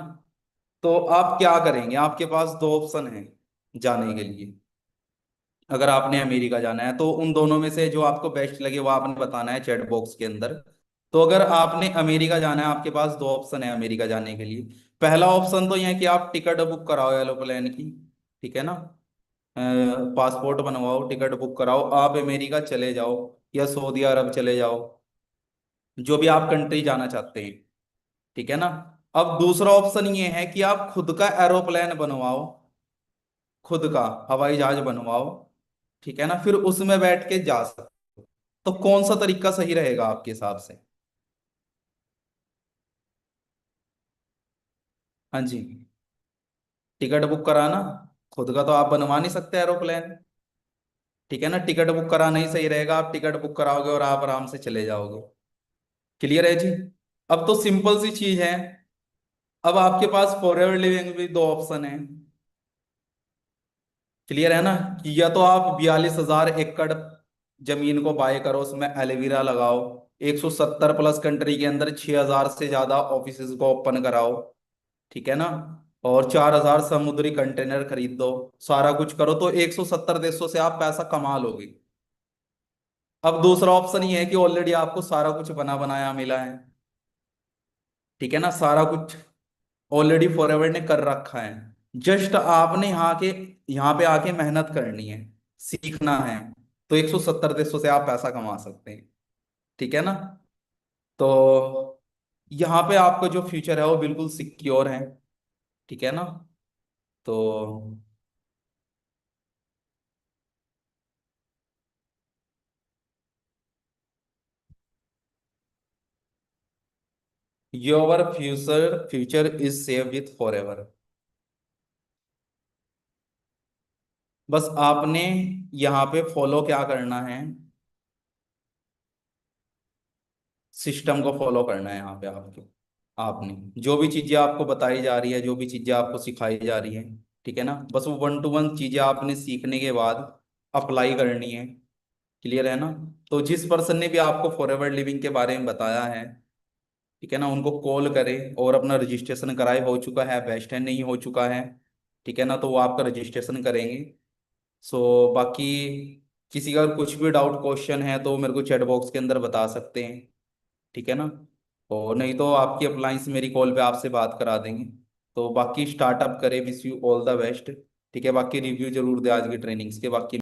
तो आप क्या करेंगे? आपके पास दो ऑप्शन है जाने के लिए। अगर आपने अमेरिका जाना है तो उन दोनों में से जो आपको बेस्ट लगे वो आपने बताना है चैट बॉक्स के अंदर। तो अगर आपने अमेरिका जाना है, आपके पास दो ऑप्शन है अमेरिका जाने के लिए। पहला ऑप्शन तो यह है कि आप टिकट बुक कराओ एरोप्लेन की, ठीक है ना, पासपोर्ट बनवाओ, टिकट बुक कराओ, आप अमेरिका चले जाओ, या सऊदी अरब चले जाओ, जो भी आप कंट्री जाना चाहते हैं, ठीक है ना। अब दूसरा ऑप्शन ये है कि आप खुद का एरोप्लेन बनवाओ, खुद का हवाई जहाज बनवाओ, ठीक है ना, फिर उसमें बैठ के जा सकते हो। तो कौन सा तरीका सही रहेगा आपके हिसाब से? हाँ जी, टिकट बुक कराना, खुद का तो आप बनवा नहीं सकते एरोप्लेन, ठीक है ना। टिकट बुक कराना ही सही रहेगा, आप टिकट बुक कराओगे और आप आराम से चले जाओगे। क्लियर है जी? अब तो सिंपल सी चीज है। अब आपके पास फॉरएवर लिविंग भी दो ऑप्शन है। क्लियर है ना, कि या तो आप 42,000 एकड़ जमीन को बाय करो, उसमें एलोवेरा लगाओ, 170 प्लस कंट्री के अंदर 6,000 से ज्यादा ऑफिस को ओपन कराओ, ठीक है ना, और 4,000 समुद्री कंटेनर खरीद दो, सारा कुछ करो, तो 170 देशों से आप पैसा कमा लोगे। अब दूसरा ऑप्शन ये है कि ऑलरेडी आपको सारा कुछ बना बनाया मिला है, ठीक है ना, सारा कुछ ऑलरेडी फॉरएवर ने कर रखा है, जस्ट आपने यहाँ पे आके मेहनत करनी है। सीखना है तो 170 देशों से आप पैसा कमा सकते हैं, ठीक है ना। तो यहाँ पे आपका जो फ्यूचर है वो बिल्कुल सिक्योर है, ठीक है ना। तो your future future is save with for ever. बस आपने यहाँ पे फॉलो क्या करना है, सिस्टम को फॉलो करना है यहाँ पे आपके। आपने जो भी चीजें आपको बताई जा रही है, जो भी चीजें आपको सिखाई जा रही है, ठीक है ना, बस वो 1 to 1 चीजें आपने सीखने के बाद अप्लाई करनी है। क्लियर है ना। तो जिस पर्सन ने भी आपको फॉरएवर लिविंग के बारे में बताया है, ठीक है ना, उनको कॉल करें और अपना रजिस्ट्रेशन कराए। हो चुका है बेस्ट है, नहीं हो चुका है, ठीक है ना, तो वो आपका रजिस्ट्रेशन करेंगे। सो बाकी किसी का कुछ भी डाउट क्वेश्चन है तो मेरे को चैट बॉक्स के अंदर बता सकते हैं, ठीक है ना। और नहीं तो आपकी अप्लायंस मेरी कॉल पे आपसे बात करा देंगे। तो बाकी स्टार्टअप करें, wish you all the best, ठीक है। बाकी रिव्यू जरूर दे आज की ट्रेनिंग्स के। बाकी